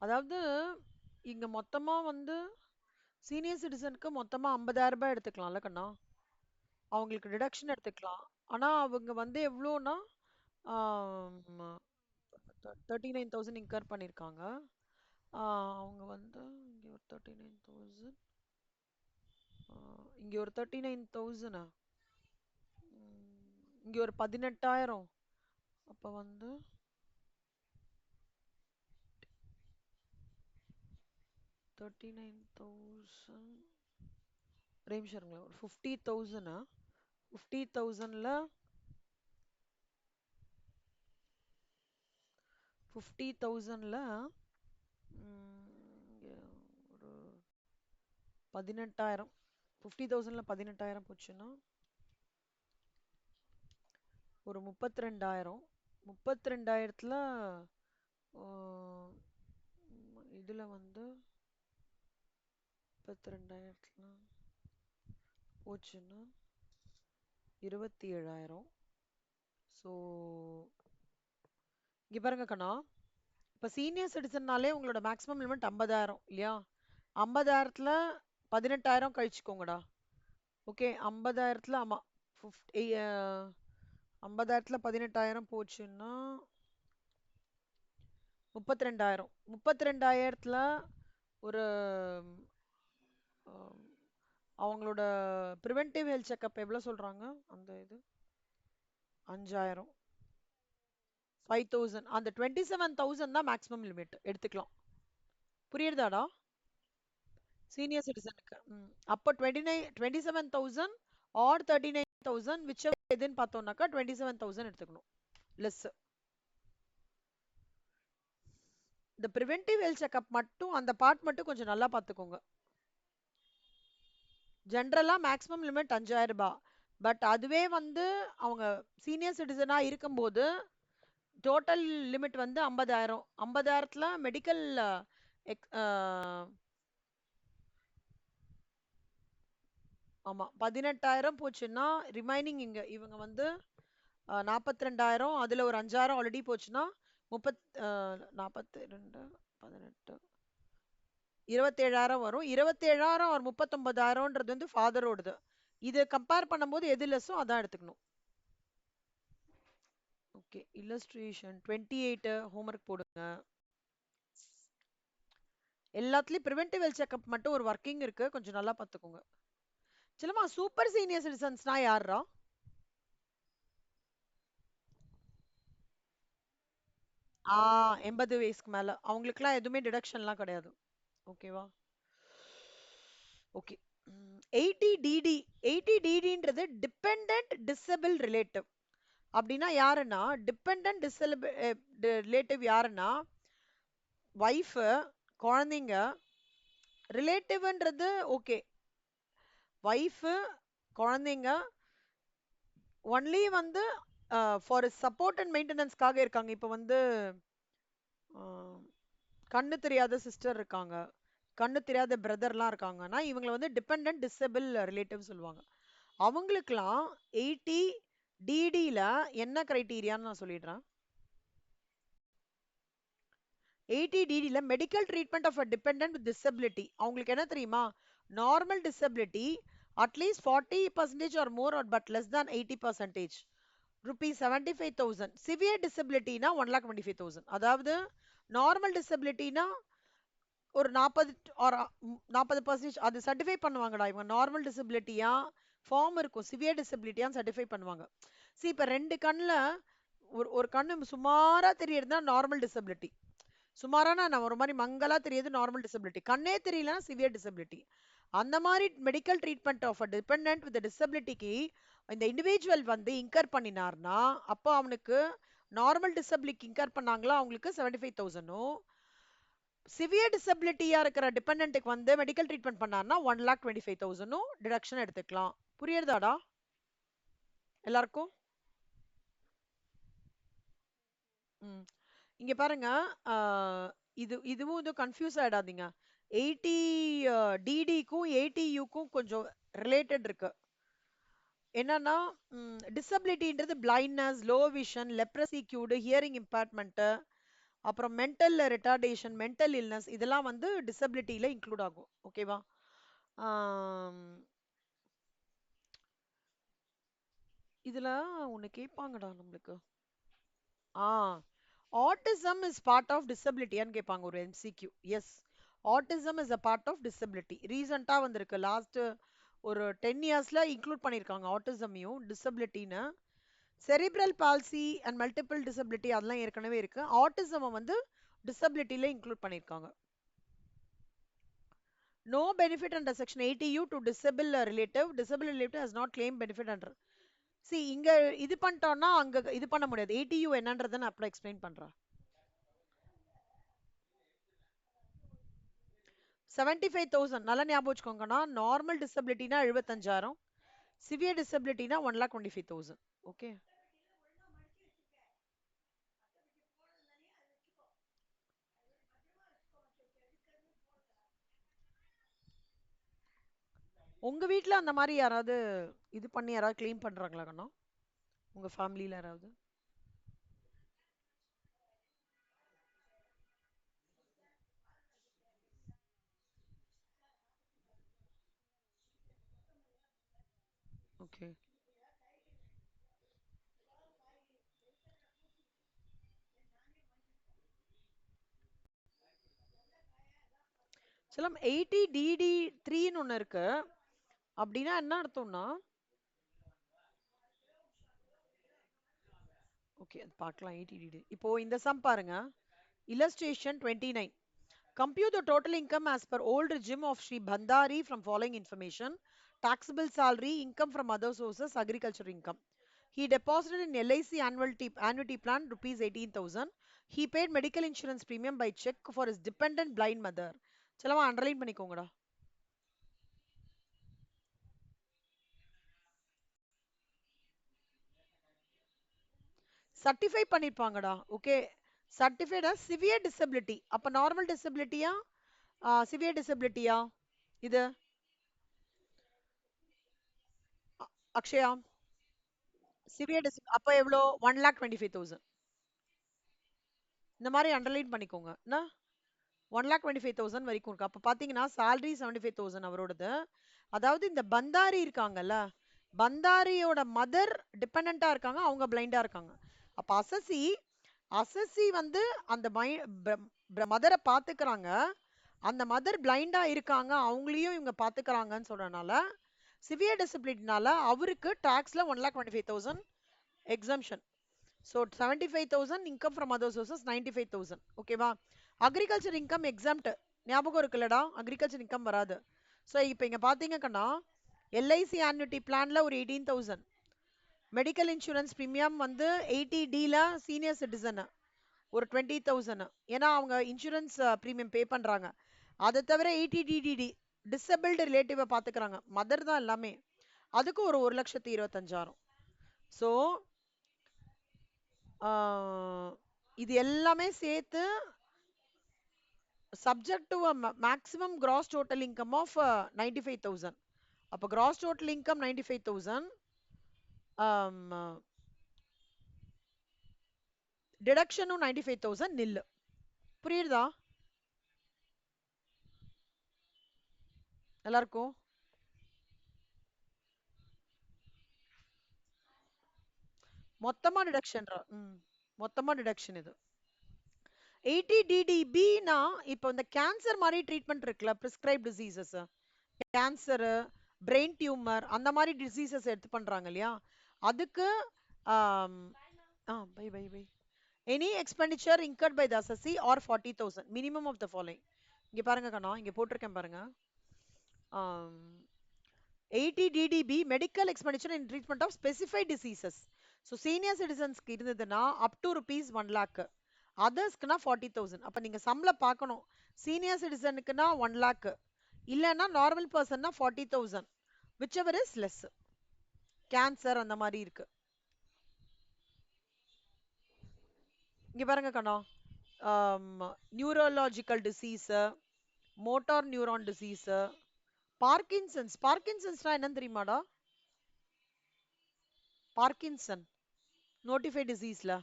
அதாவது இங்க மொத்தமா வந்து சீனியர் சிட்டிசனுக்கு மொத்தமா 50,000 ரூபாய் எடுத்துக்கலாம்ல கண்ணா? அவங்களுக்கு டிடக்ஷன் எடுத்துக்கலாம். ஆனா அவங்க வந்து எவ்வளோனா 39,000 இன்கர் பண்ணியிருக்காங்க. அவங்க வந்து இங்க ஒரு 39,000, இங்க ஒரு 39,000, இங்க ஒரு 18,000. அப்ப வந்து 39,000 ஒரு 50,000. 50,000ல 50,000ல ஒரு 18,000. 50,000ல 18,000 போச்சுன்னா ஒரு 32,000. 32,000த்துல இதுல வந்து 32,000த்துல போச்சுன்னா 27,000. ஸோ இங்க பாருங்க கண்ணா, இப்போ சீனியர் சிட்டிசன்னாலே உங்களோட மேக்ஸிமம் லிமிட் 50,000 இல்லையா? 50,000த்துல 18,000 கழிச்சுக்கோங்கடா. ஓகே, 50,000த்துல ஆமா 50,000த்துல 18,000 போச்சுன்னா 32,000. 32,000த்துல ஒரு அவங்களோட ப்ரிவென்டிவ் ஹெல்த் செக்அப் எவ்வளோ சொல்றாங்க? அந்த இது 5,000. 5,000. அந்த 27,000 தான் மேக்ஸிமம் லிமிட் எடுத்துக்கலாம். புரியுதாடா? சீனியர் சிட்டிசனுக்கு. அப்போ 27,000 ஆர் 39,000 எதுன்னு பார்த்தோம்னாக்கா 27,000 எடுத்துக்கணும் லெஸ். இந்த ப்ரிவென்டிவ் ஹெல்த் செக்அப் மட்டும், அந்த பார்ட் மட்டும் கொஞ்சம் நல்லா பார்த்துக்கோங்க. ஜென்ரலா மேக்ஸிமம் லிமிட் 5,000 ரூபாய். பட் அதுவே வந்து அவங்க சீனியர் சிட்டிசனா இருக்கும்போது டோட்டல் லிமிட் வந்து 50,000. 50,000த்துல மெடிக்கல் ஆமா 18,000 போச்சுன்னா ரிமைனிங் இவங்க வந்து 42,000. அதுல ஒரு 5,000 ஆல்ரெடி போச்சுன்னா 42 18 27,000 வரும். 27,000 ஒரு 39,000ன்றது வந்து ஃபாதரோடது. இது கம்பேர் பண்ணும்போது எது லெஸ்ஸோ அதான் எடுத்துக்கணும். ஓகே, இல்லஸ்ட்ரேஷன் 28 ஹோம்ஒர்க் போடுங்க. எல்லாத்துலயும் ப்ரிவென்டிவ் ஹெல்த் செக்அப் மட்டும் ஒரு ஒர்க்கிங் இருக்கு, கொஞ்சம் நல்லா பார்த்துக்கோங்க. சிலமா சூப்பர் சீனியர் சிட்டிசன்ஸ்னா யாரா? 80 வயசுக்கு மேல அவங்களுக்குலாம் எதுவுமே டிடக்ஷன்லாம் கிடையாது. ஓகேவா? ஓகே. 80 டிடி. 80 டிடின்றது டிபெண்டன்ட் டிசபிள் ரிலேட்டிவ். அப்படின்னா யாருன்னா டிபெண்டன்ட் ரிலேட்டிவ் யாருன்னா ஒய்ஃபு, குழந்தைங்க. ரிலேட்டிவ்ன்றது ஓகே, ஒய்ஃபு, குழந்தைங்க ஒன்லி வந்து ஃபார் சப்போர்ட் அண்ட் மெயின்டெனன்ஸ்க்காக இருக்காங்க. இப்போ வந்து கண்ணு தெரியாத சிஸ்டர் இருக்காங்க, கண்ணு தெரியாத பிரதர்லாம் இருக்காங்கன்னா இவங்களை வந்து டிபெண்டன்ட் டிசபிள் ரிலேட்டிவ் சொல்லுவாங்க. அவங்களுக்குலாம் 80 டிடியில் என்ன கிரைட்டீரியான்னு நான் சொல்லிடுறேன். 80 டிடியில் medical treatment of a dependent with disability. அவங்களுக்கு என்ன தெரியுமா? Normal disability at least 40% or more or but less than 80%, rupees 75,000. Severe டிசபிலிட்டினா 1,25,000. அதாவது நார்மல் டிசபிலிட்டினா ஒரு 40 ஆர் 40%. அது சர்டிஃபை பண்ணுவாங்கடா இவங்க. நார்மல் டிசபிலிட்டியா ஃபார்ம் இருக்கும், சிவியர் டிசபிலிட்டியா சர்டிஃபை பண்ணுவாங்க. சரி, இப்போ ரெண்டு கண்ணில் ஒரு ஒரு கண்ணு சுமாரா தெரியறது தான் நார்மல் டிசபிலிட்டி. சுமாரானா நான் ஒரு மாதிரி மங்கலா தெரியுது நார்மல் டிசபிலிட்டி. கண்ணே தெரியலனா சிவியர் டிசபிலிட்டி. அந்த மாதிரி medical treatment of a dependent with டிசபிலிட்டிக்கு இந்த இண்டிவிஜுவல் வந்து இன்கர் பண்ணினார்னா அப்போ அவனுக்கு நார்மல் டிசபிலிட்டி இன்கர் பண்ணாங்களா அவங்களுக்கு 75,000. சிவியர் டிசபிலிட்டியா இருக்கிற டிபெண்டன்ட்டுக்கு வந்து மெடிக்கல் ட்ரீட்மெண்ட் பண்ணார்னா 1,25,000 டிடக்ஷன் எடுத்துக்கலாம். புரியுறதாடா எல்லாருக்கும்? இங்க பாருங்க, இதுவும் இது கன்ஃபியூஸ் ஆயிடாதீங்க. 80 டிடிக்கும் 80யூக்கும் கொஞ்சம் ரிலேட்டட் இருக்கு. என்னன்னா டிசபிலிட்டின்றது blindness, low vision, leprosy cured, hearing impairment, அப்புறம் மென்டல் ரிட்டார்டேஷன், மென்டல் இல்னஸ், இதெல்லாம் வந்து டிசபிலிட்டியில இன்க்ளூட் ஆகும். ஓகேவா? இதுல ஒன்னு கேட்பாங்கடா நம்மளுக்கு. ஆட்டிசம் இஸ் பார்ட் ஆஃப் டிசபிலிட்டியான்னு கேட்பாங்க ஒரு MCQ. Yes, autism is a part of disability. ரீசெண்டாக வந்திருக்கு, லாஸ்ட் ஒரு 10 இயர்ஸ்ல இன்க்ளூட் பண்ணியிருக்காங்க ஆட்டிசமையும் டிசபிலிட்டின்னு. Cerebral palsy and multiple disability அதெல்லாம் ஏற்கனவே இருக்கு. ஆட்டிசமை வந்து டிசபிலிட்டியில இன்க்ளூட் பண்ணியிருக்காங்க. No benefit under section 80U to disable relative. Disable relative has not claim benefit under. See இங்க இது பண்ணிட்டோம்னா அங்க இது பண்ண முடியாது. 80U என்னன்றதை நான் அப்புறம் எக்ஸ்பிளைன் பண்றேன். 75,000 நல்லா ஞாபகம் வச்சுக்கோங்கண்ணா. நார்மல் டிசபிலிட்டினா 75,000, சிவியர் டிசபிலிட்டினா 1,25,000. ஓகே, உங்க வீட்ல அந்த மாதிரி யாராவது இது பண்ணி யாராவது கிளைம் பண்றாங்களா கண்ணா? உங்க ஃபேமிலியில யாராவது? ஓகே, சிலம் 80 டிடி 3ன்னு ஒன்று இருக்கு. அப்படின்னா என்ன அர்த்தம்னா, ஓகே அது பார்க்கலாம். 80 டிடி இப்போ இந்த சம் பாருங்க. Illustration 29. Compute the total income as per old regime of Sri Bhandari from following information: taxable salary, income from other sources, agriculture income. He deposited in LIC annuity plan rupees 18,000. He paid medical insurance premium by check for his dependent blind mother. செலவா underline பண்ணிக்கோங்கடா. Certify பண்ணிருப்பாங்கடா. Okay, certified as severe disability. அப்ப normal டிசபிலிட்டியா severe டிசபிலிட்டியா? இது Akshaya severe அப்ப எவ்வளோ? 1,25,000. இந்த மாதிரி அண்டர்லைன் பண்ணிக்கோங்க. என்ன 1,25,000 வரைக்கும் இருக்கு. அப்ப பாத்தீங்கன்னா salary 75,000 அவரோடது. அதாவது இந்த பந்தாரி இருக்காங்கல்ல, பந்தாரியோட மதர் டிபெண்டா இருக்காங்க, அவங்க பிளைண்டா இருக்காங்க. அப்ப அசசி வந்து அந்த மதரை பாத்துக்கிறாங்க. அந்த மதர் பிளைண்டா இருக்காங்க, அவங்களையும் இவங்க பாத்துக்கிறாங்கன்னு சொல்றதுனால சிவியர் டிசிப்ளினால அவருக்கு டாக்ஸ்ல 1,25,000 exemption. So 75,000 income from other sources 95,000. ஓகேவா? அக்ரிகல்ச்சர் இன்கம் எக்ஸாம்ட் ஞாபகம் இருக்குல்லடா, அக்ரிகல்ச்சர் இன்கம் வராது. ஸோ இப்போ இங்க பாத்தீங்கன்னா எல்ஐசி ஆன்யூட்டி பிளான்ல ஒரு 18,000, மெடிக்கல் இன்சூரன்ஸ் பிரீமியம் வந்து 80D சீனியர் சிட்டிசன் ஒரு 20,000. ஏன்னா அவங்க இன்சூரன்ஸ் பிரீமியம் பே பண்றாங்க. அதை தவிர 80DDD டிசபிள்டு ரிலேட்டிவை பாத்துக்கிறாங்க, மதர் தான் எல்லாமே, அதுக்கு ஒரு 1,25,000. ஸோ இது எல்லாமே சேர்த்து subject to a maximum gross total income of 95,000. அப்ப gross total income 95,000, டிடக்ஷனும் 95,000 நில்லு. புரியுதா எல்லாருக்கும்? மொத்தமா டிடக்ஷன். மொத்தமா டிடக்ஷன் இது. 80DDBனா இப்போ இந்த கேன்சர் மாதிரி ட்ரீட்மெண்ட் இருக்குல்ல, prescribe diseases, cancer, brain tumour, அந்த மாதிரி டிசீசஸ் எடுத்து பண்றாங்க இல்லையா, அதுக்கு by by by any expenditure incurred by the assessee or 40,000 minimum of the following. இங்க பாருங்க கண்ணா, இங்க போட்டிருக்கேன் பாருங்க. 80DDB medical expenditure in treatment of specified diseases. So senior சிட்டிசன்ஸ்க்கு இருந்ததுன்னா அப் டு ருபீஸ் 1 lakh, அதர்ஸ்க்குனா 40,000. அப்ப நீங்க சம்பள பார்க்கணும். சீனியர் சிட்டிசனுக்குனா 1 lakh, இல்லைன்னா நார்மல் பர்சன்னா 40,000, whichever is less. கேன்சர் அந்த மாதிரி இருக்கு. இங்க பாருங்க கண்ணா, neurological disease, motor neuron disease, Parkinson's. பார்க்கின்சன்ஸ்னா என்னன்னு தெரியுமாடா? பார்க்கின்சன் நோட்டிஃபை டிசீஸ்ல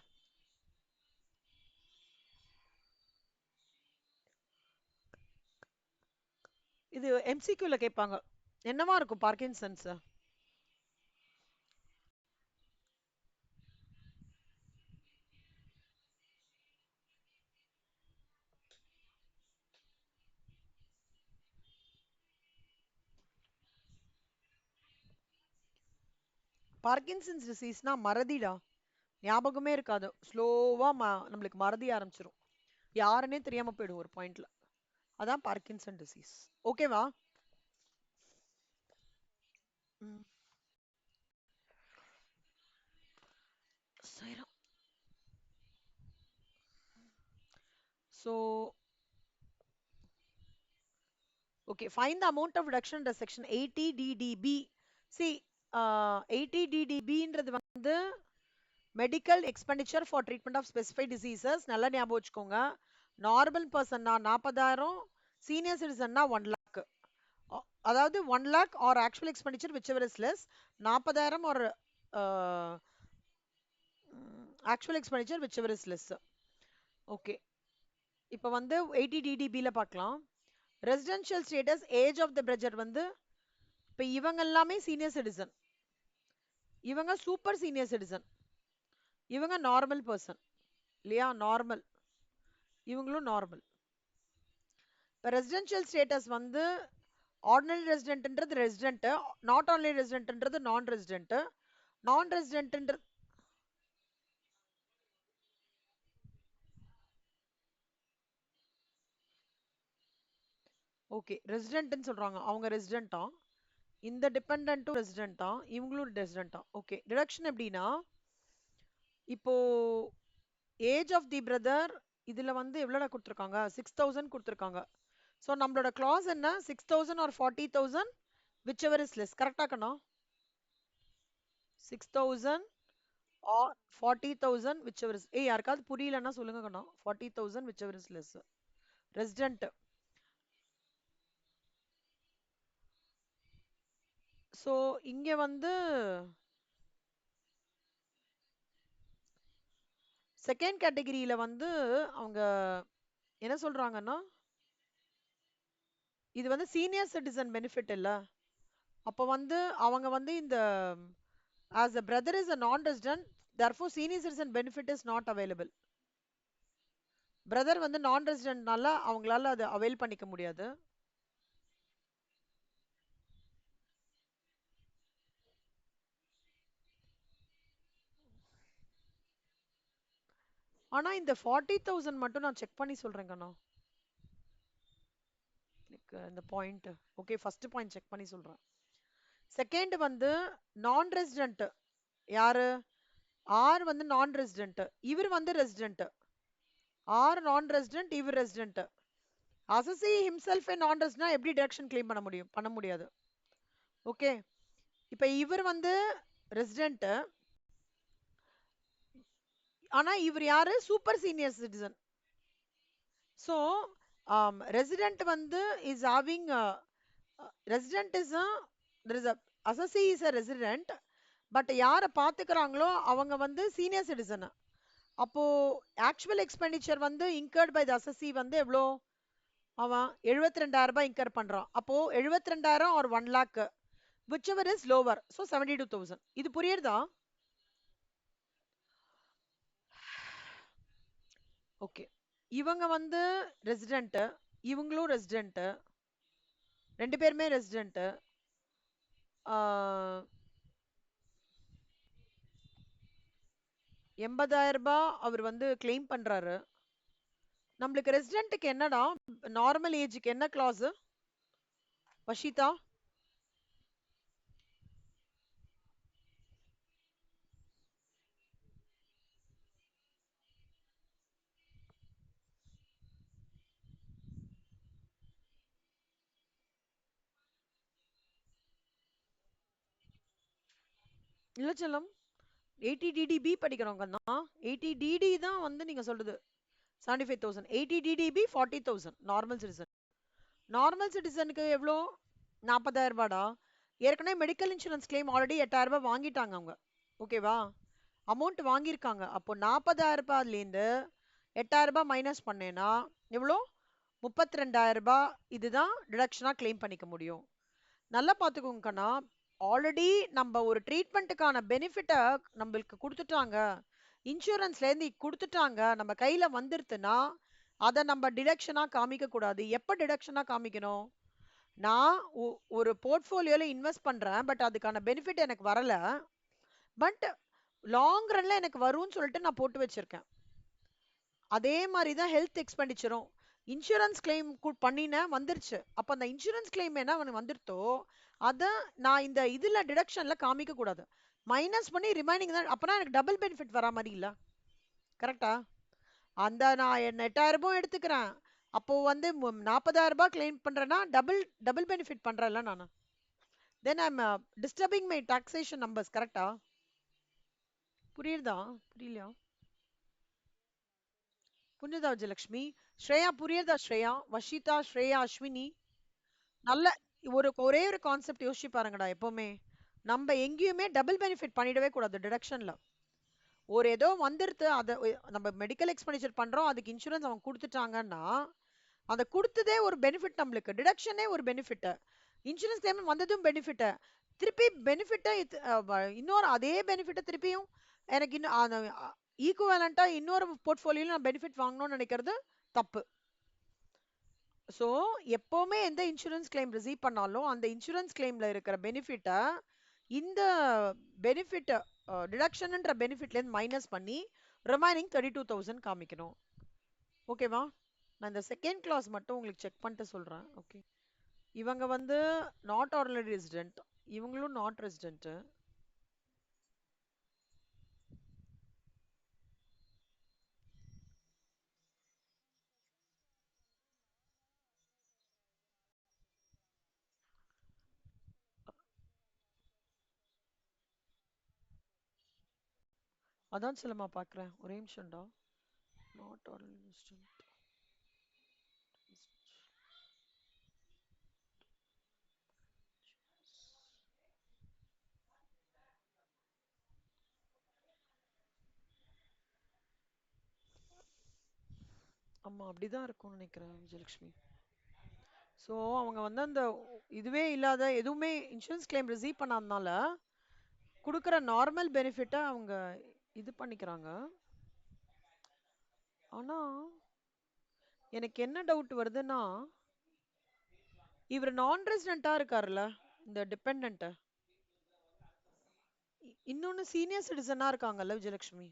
இது எம்சிக்யூல கேட்பாங்க. என்னவா இருக்கும் பார்க்கின்சன்ஸ்? பார்க்கின்சன்ஸ் டிசீஸ்னா மறதிடா, ஞாபகமே இருக்காது, ஸ்லோவா நம்மளுக்கு மறதி ஆரம்பிச்சிரும், யாருன்னே தெரியாம போயிடும் ஒரு பாயிண்ட்ல. அதான் பார்க்கின்சன் டிசீஸ். ஓகேவா? So okay, find the amount of reduction under section 80DDB. See, 80DDB-ன்றது வந்து medical expenditure for treatment of specified diseases. நல்லா ஞாபகம் வச்சுக்கோங்க. நார்மல் பர்சன்னா 40,000, சீனியர் சிட்டிசன்னா 1 lakh. அதாவது 1 lakh or actual expenditure whichever is less. 40,000 or actual expenditure whichever is less. Okay, இப்போ வந்து 80DDB-ல பார்க்கலாம். Residential status, age of the பிரஜர் வந்து இப்போ இவங்க எல்லாமே சீனியர் சிட்டிசன், இவங்க சூப்பர் சீனியர் சிட்டிசன், இவங்க நார்மல் பர்சன் இல்லையா, நார்மல், இவங்களும் நார்மல். இப்போ ரெசிடென்ஷியல் ஸ்டேட்டஸ் வந்து ஆர்டினரி ரெசிடென்ட்ன்றது ரெசிடென்ட், நாட் ஆன்லி ரெசிடென்ட்ன்றது நான் ரெசிடென்ட், நான் ரெசிடென்ட்ன்றது ஓகே ரெசிடென்ட்னு சொல்றாங்க, அவங்க ரெசிடென்ட்டா, இந்த டிபெண்டன்ட்டும் ரெசிடென்ட்டா, இவங்களும் ரெசிடென்ட்டா. ஓகே, டிடக்ஷன் எப்படின்னா, இப்போ ஏஜ் ஆஃப் தி பிரதர் இதுல வந்து எவ்வளோடா கொடுத்துருக்காங்க, 6,000 கொடுத்துருக்காங்க. ஸோ நம்மளோட கிளாஸ் என்ன, 6,000 ஆர் 40,000 whichever is less. கரெக்டா கண்ணா? 6,000 ஆர் 40,000 whichever is, யாருக்காவது புரியலன்னா சொல்லுங்க கண்ணா. 40,000 whichever is less. Resident. So இங்க வந்து செகண்ட் கேட்டகரியில வந்து அவங்க என்ன சொல்றாங்கன்னா, இது வந்து சீனியர் சிட்டிசன் பெனிஃபிட் இல்ல, அப்போ வந்து அவங்க வந்து இந்த as a brother is a non-resident, therefore senior citizen benefit is not available. Brother வந்து நான் ரெசிடென்ட்னால அவங்களால அதை அவைல் பண்ணிக்க முடியாது. ஆனா இந்த 40,000 மட்டும் நான் செக் பண்ணி சொல்றேன் கண்ணா, இந்த point. Okay, first point check பண்ணி சொல்றேன். செகண்ட் வந்து நான் ரெசிடென்ட் யாரு? ஆர் வந்து நான் ரெசிடென்ட், இவர் வந்து ரெசிடென்ட். ஆர் நான் ரெசிடென்ட், இவர் ரெசிடென்ட். அசசி ஹிம்செல்ஃப் நான் ரெசிடென்ட் எப்படி டிடக்ஷன் கிளைம் பண்ண முடியும்? பண்ண முடியாது. ஓகே, இப்போ இவர் வந்து ரெசிடென்ட், ஆனா இவர் யாரு? Super senior citizen. So resident வந்து is having resident is there is a assessee is a resident, but யாரை பார்த்துக்கிறாங்களோ அவங்க வந்து சீனியர் சிட்டிசன். அப்போ ஆக்சுவல் எக்ஸ்பெண்டிச்சர் வந்து இன்கர்ட் பை த அசஸி வந்து எவ்வளோ? அவன் 72,000 ரூபாய் இன்கர் பண்றான். அப்போ 72,000 or 1 lakh whichever is lower, so 72,000. இது புரியுறதா? ஓகே, இவங்க வந்து ரெசிடென்ட், இவங்களும் ரெசிடென்ட், ரெண்டு பேருமே ரெசிடென்ட். 80,000 ரூபாய் அவர் வந்து கிளைம் பண்றாரு. நம்மளுக்கு ரெசிடென்ட்டுக்கு என்னடா நார்மல் ஏஜுக்கு என்ன கிளாஸ் வஷிதா? இல்ல செல்லம், 80 DDB படிக்கிறோம் கண்ணா. 80 DD தான் வந்து நீங்க சொல்றது 75,000. 80 DDB 40,000 நார்மல் சிட்டிசன். நார்மல் சிட்டிசனுக்கு எவ்வளோ? 40,000 ரூபாடா. ஏற்கனவே மெடிக்கல் இன்சூரன்ஸ் கிளைம் ஆல்ரெடி 8,000 ரூபாய் வாங்கிட்டாங்க அவங்க. ஓகேவா? அமௌண்ட் வாங்கியிருக்காங்க. அப்போ 40,000 ரூபாயிலேருந்து 8,000 ரூபாய் மைனஸ் பண்ணேன்னா எவ்வளோ? 32,000 ரூபாய். இதுதான் டிடக்ஷனா கிளைம் பண்ணிக்க முடியும். நல்லா பார்த்துக்கோங்க கண்ணா. ஆல்ரெடி நம்ம ஒரு ட்ரீட்மெண்ட்டுக்கான பெனிஃபிட்டை நம்மளுக்கு கொடுத்துட்டாங்க, இன்சூரன்ஸ்லேருந்து கொடுத்துட்டாங்க, நம்ம கையில் வந்துருதுன்னா அதை நம்ம டிடக்ஷனாக காமிக்க கூடாது. எப்போ டிடக்ஷனாக காமிக்கணும்? நான் ஒரு போர்ட்ஃபோலியோவில் இன்வெஸ்ட் பண்ணுறேன், பட் அதுக்கான பெனிஃபிட் எனக்கு வரலை, பட் லாங் ரன்ல எனக்கு வரும்னு சொல்லிட்டு நான் போட்டு வச்சிருக்கேன். அதே மாதிரி தான் ஹெல்த் எக்ஸ்பெண்டிச்சரும். இன்சூரன்ஸ் கிளைம் பண்ணினேன், வந்துருச்சு. அப்போ அந்த இன்சூரன்ஸ் கிளைம் என்ன அவனுக்கு வந்துருத்தோ அதை நான் இந்த இதில் டிடக்ஷனில் காமிக்க கூடாது. மைனஸ் பண்ணி ரிமைனிங் தான். அப்போனா எனக்கு டபுள் பெனிஃபிட் வரா மாதிரி இல்லை. கரெக்டா? அந்த நான் 8,000 ரூபாய் எடுத்துக்கிறேன், அப்போ வந்து 40,000 ரூபாய் கிளைம் பண்றேன்னா டபுள் டபுள் பெனிஃபிட் பண்றேன்ல நான். Then I am disturbing my taxation numbers. கரெக்டா? புரியுதா? புரியலையா? புரியுதா விஜயலட்சுமி? ஸ்ரேயா புரியுதா? ஸ்ரேயா, வஷிதா, ஸ்ரேயா, அஸ்வினி, நல்ல ஒரே ஒரு கான்செப்ட் யோசிச்சு பாருங்கடா. எப்பவுமே நம்ம எங்கேயுமே டபுள் பெனிஃபிட் பண்ணிடவே கூடாது டிடக்ஷன்ல. ஒரு ஏதோ வந்துருது, அதை நம்ம மெடிக்கல் எக்ஸ்பெண்டிச்சர் பண்றோம், அதுக்கு இன்சூரன்ஸ் அவங்க கொடுத்துட்டாங்கன்னா அதை கொடுத்ததே ஒரு பெனிஃபிட், நம்மளுக்கு டிடக்ஷனே ஒரு பெனிஃபிட், இன்சூரன்ஸ் கிளைம் வந்ததும் பெனிஃபிட். திருப்பி பெனிஃபிட்டை இன்னொரு அதே பெனிஃபிட்டை திருப்பியும் எனக்கு இன்னும் ஈக்குவலண்டா இன்னொரு போர்ட்ஃபோலியோல நான் பெனிஃபிட் வாங்கணும்னு நினைக்கிறது தப்பு. ஸோ எப்போவுமே எந்த இன்சூரன்ஸ் கிளைம் ரிசீவ் பண்ணாலும் அந்த இன்சூரன்ஸ் கிளைம்ல இருக்கிற பெனிஃபிட்டை இந்த பெனிஃபிட் டிடக்ஷன்ன்ற பெனிஃபிட்லேருந்து மைனஸ் பண்ணி ரிமைனிங் 32,000 காமிக்கணும். ஓகேவா? நான் இந்த செகண்ட் கிளாஸ் மட்டும் உங்களுக்கு செக் பண்ணிட்டு சொல்கிறேன். ஓகே, இவங்க வந்து நாட் ஆர்டினரி ரெசிடென்ட், இவங்களும் நாட் ரெசிடென்ட். அதான் சொல்லமா பார்க்குறேன், ஒரே நிமிஷம்டா. Not ordinary resident. ஆமாம், அப்படிதான் இருக்கும்னு நினைக்கிறேன் விஜயலட்சுமி. ஸோ அவங்க வந்து அந்த இதுவே இல்லாத எதுவுமே இன்சூரன்ஸ் கிளைம் ரிசீவ் பண்ணாதனால கொடுக்குற நார்மல் பெனிஃபிட்டை அவங்க இது பண்ணிக்கிறாங்க. ஆனால் எனக்கு என்ன டவுட் வருதுன்னா, இவர் நான் ரெசிடென்ட்டாக இருக்காருல்ல, இந்த டிபெண்ட், இன்னொன்று சீனியர் சிட்டிசனாக இருக்காங்கல்ல விஜயலட்சுமி.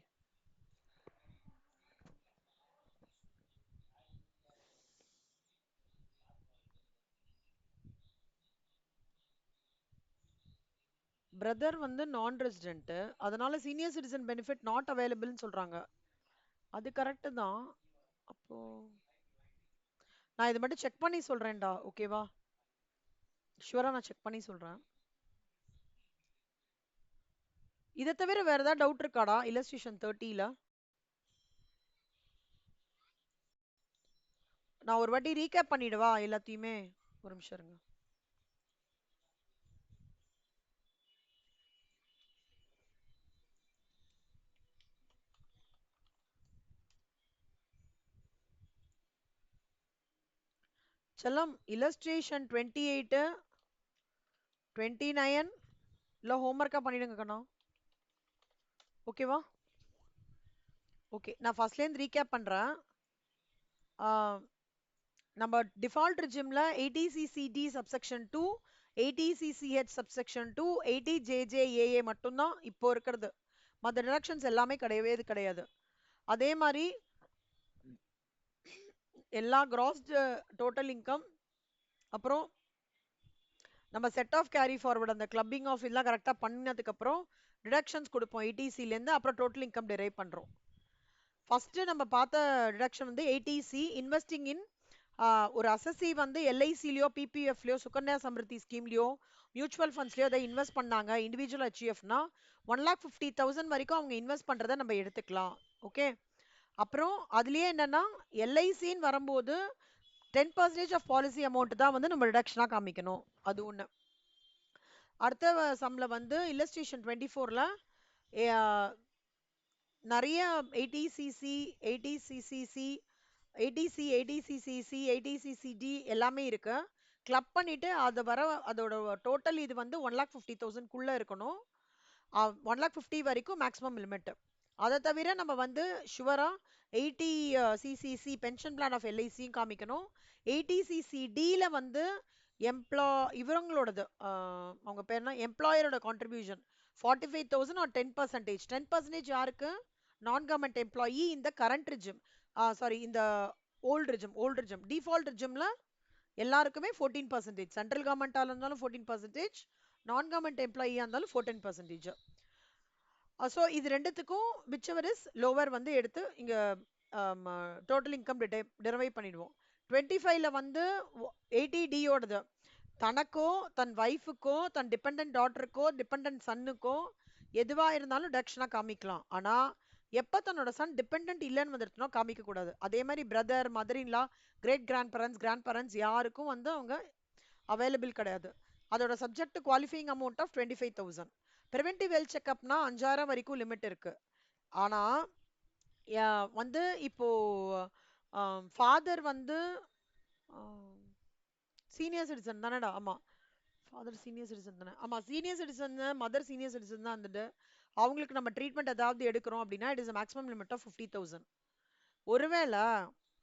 பிரதர் வந்து நான் ரெசிடென்ட், அதனால சீனியர் சிட்டிசன் பெனிஃபிட் நாட் அவைலபிள்னு சொல்றாங்க. அது கரெக்ட் தான். அப்போ நான் இதை மட்டும் செக் பண்ணி சொல்றேன்டா, ஓகேவா? ஷுவரா நான் செக் பண்ணி சொல்றேன். இதை தவிர வேற ஏதாவது டவுட் இருக்காடா இல்லஸ்ட்ரேஷன் 30ல? நான் ஒரு வாட்டி ரீகேப் பண்ணிடவா எல்லாத்தையுமே? ஒரு நிமிஷம் இருங்க. செல்லம், இல்லஸ்ட்ரேஷன் 28 29 இல்ல ஹோம்ஒர்க்கா பண்ணிடுங்க கண்ணா. ஓகேவா? ஓகே, நான் ஃபர்ஸ்ட்லேருந்து ரீகேப் பண்றேன். நம்ம default ரெஜிம்ல 80CCD subsection 2, 80CCH subsection 2, 80JJAA மட்டும்தான் இப்போ இருக்கிறது. மற்ற டிடக்ஷன்ஸ் எல்லாமே கிடையாது. அதே மாதிரி எல்லா கிராஸ் டோட்டல் இன்கம், அப்புறம் நம்ம செட் ஆஃப் கேரி ஃபார்வர்ட் அந்த கிளப்பிங் ஆஃப் இதெல்லாம் கரெக்டாக பண்ணதுக்கு அப்புறம் டிடக்ஷன்ஸ் கொடுப்போம் 80Cலேருந்து, அப்புறம் டோட்டல் இன்கம் டிரைவ் பண்றோம். ஃபர்ஸ்ட் நம்ம பார்த்த டிடக்ஷன் வந்து 80C இன்வெஸ்டிங் இன் ஒரு அசசி வந்து எல்ஐசிலையோ பிபிஎஃப்லையோ சுகன்யா சமிருத்தி ஸ்கீம்லையோ மியூச்சுவல் ஃபண்ட்ஸ்லையோ அதை இன்வெஸ்ட் பண்ணாங்க இண்டிவிஜுவல் ஹெச்இஎஃப்னா 1,50,000 வரைக்கும் அவங்க இன்வெஸ்ட் பண்றதை நம்ம எடுத்துக்கலாம். ஓகே, அப்புறம் அதுலயே என்னன்னா எல்ஐசின்னு வரும்போது 10% ஆஃப் பாலிசி அமௌண்ட் தான் வந்து நம்ம ரிடக்ஷனா காமிக்கணும். அது ஒண்ணு. அடுத்த சம்ல வந்து இல்லஸ்ட்ரேஷன் 24ல நிறைய 80CC 80CCC 80C 80CCC 80CCD எல்லாமே இருக்கு. கிளப் பண்ணிட்டு அது வர அதோட டோட்டல் இது வந்து 1,50,000 இருக்கணும். 1,50,000 வரைக்கும் மேக்ஸிமம் லிமிட். அதை தவிர நம்ம வந்து ஷுவரா 80CCC பென்ஷன் பிளான் ஆஃப் எல்ஐசியும் காமிக்கணும். 80CCDல வந்து இவங்களோடது அவங்க பேர்னா எம்ப்ளாயரோட கான்ட்ரிபியூஷன் 45,000 ஆர் 10%. 10% யாருக்கு? நான் கவர்மெண்ட் எம்ப்ளாயி இந்த கரண்ட் ரிஜிம், சாரி இந்த ஓல்டு ரிஜிம். டிஃபால்ட் ரிஜிம்ல எல்லாருக்குமே 14%. சென்ட்ரல் கவர்மெண்டால இருந்தாலும் 14%, நான் கவர்மெண்ட் எம்ப்ளாயியா இருந்தாலும் 14%. ஸோ இது ரெண்டுத்துக்கும் விச்சவர் இஸ் லோவர் வந்து எடுத்து இங்க டோட்டல் இன்கம் டெரைவ் பண்ணிடுவோம். 25ல வந்து 80Dயோடது தனக்கோ தன் ஒய்ஃபுக்கோ தன் டிபெண்டன்ட் டாட்டருக்கோ டிபெண்டன்ட் சன்னுக்கோ எதுவா இருந்தாலும் டிடக்ஷனா காமிக்கலாம். ஆனா எப்ப தன்னோட சன் டிபெண்டன்ட் இல்லைன்னு வந்துருச்சுனோ காமிக்க கூடாது. அதே மாதிரி brother, mother in law, great grand parents யாருக்கும் வந்து அவங்க அவைலபிள் கிடையாது. அதோட subject qualifying amount of 25,000. Preventive health செக்அப்னா 5,000 வரைக்கும் லிமிட் இருக்கு. ஆனா வந்து இப்போ ஃபாதர் வந்து சீனியர் சிட்டிசன் தானடா? ஆமா, ஃபாதர் சீனியர் சிட்டிசன் தானே? ஆமா, senior citizen, mother senior citizen தான் இருந்துட்டு அவங்களுக்கு நம்ம ட்ரீட்மெண்ட் ஏதாவது எடுக்கிறோம் அப்படின்னா it is maximum limit of 50,000. ஒருவேளை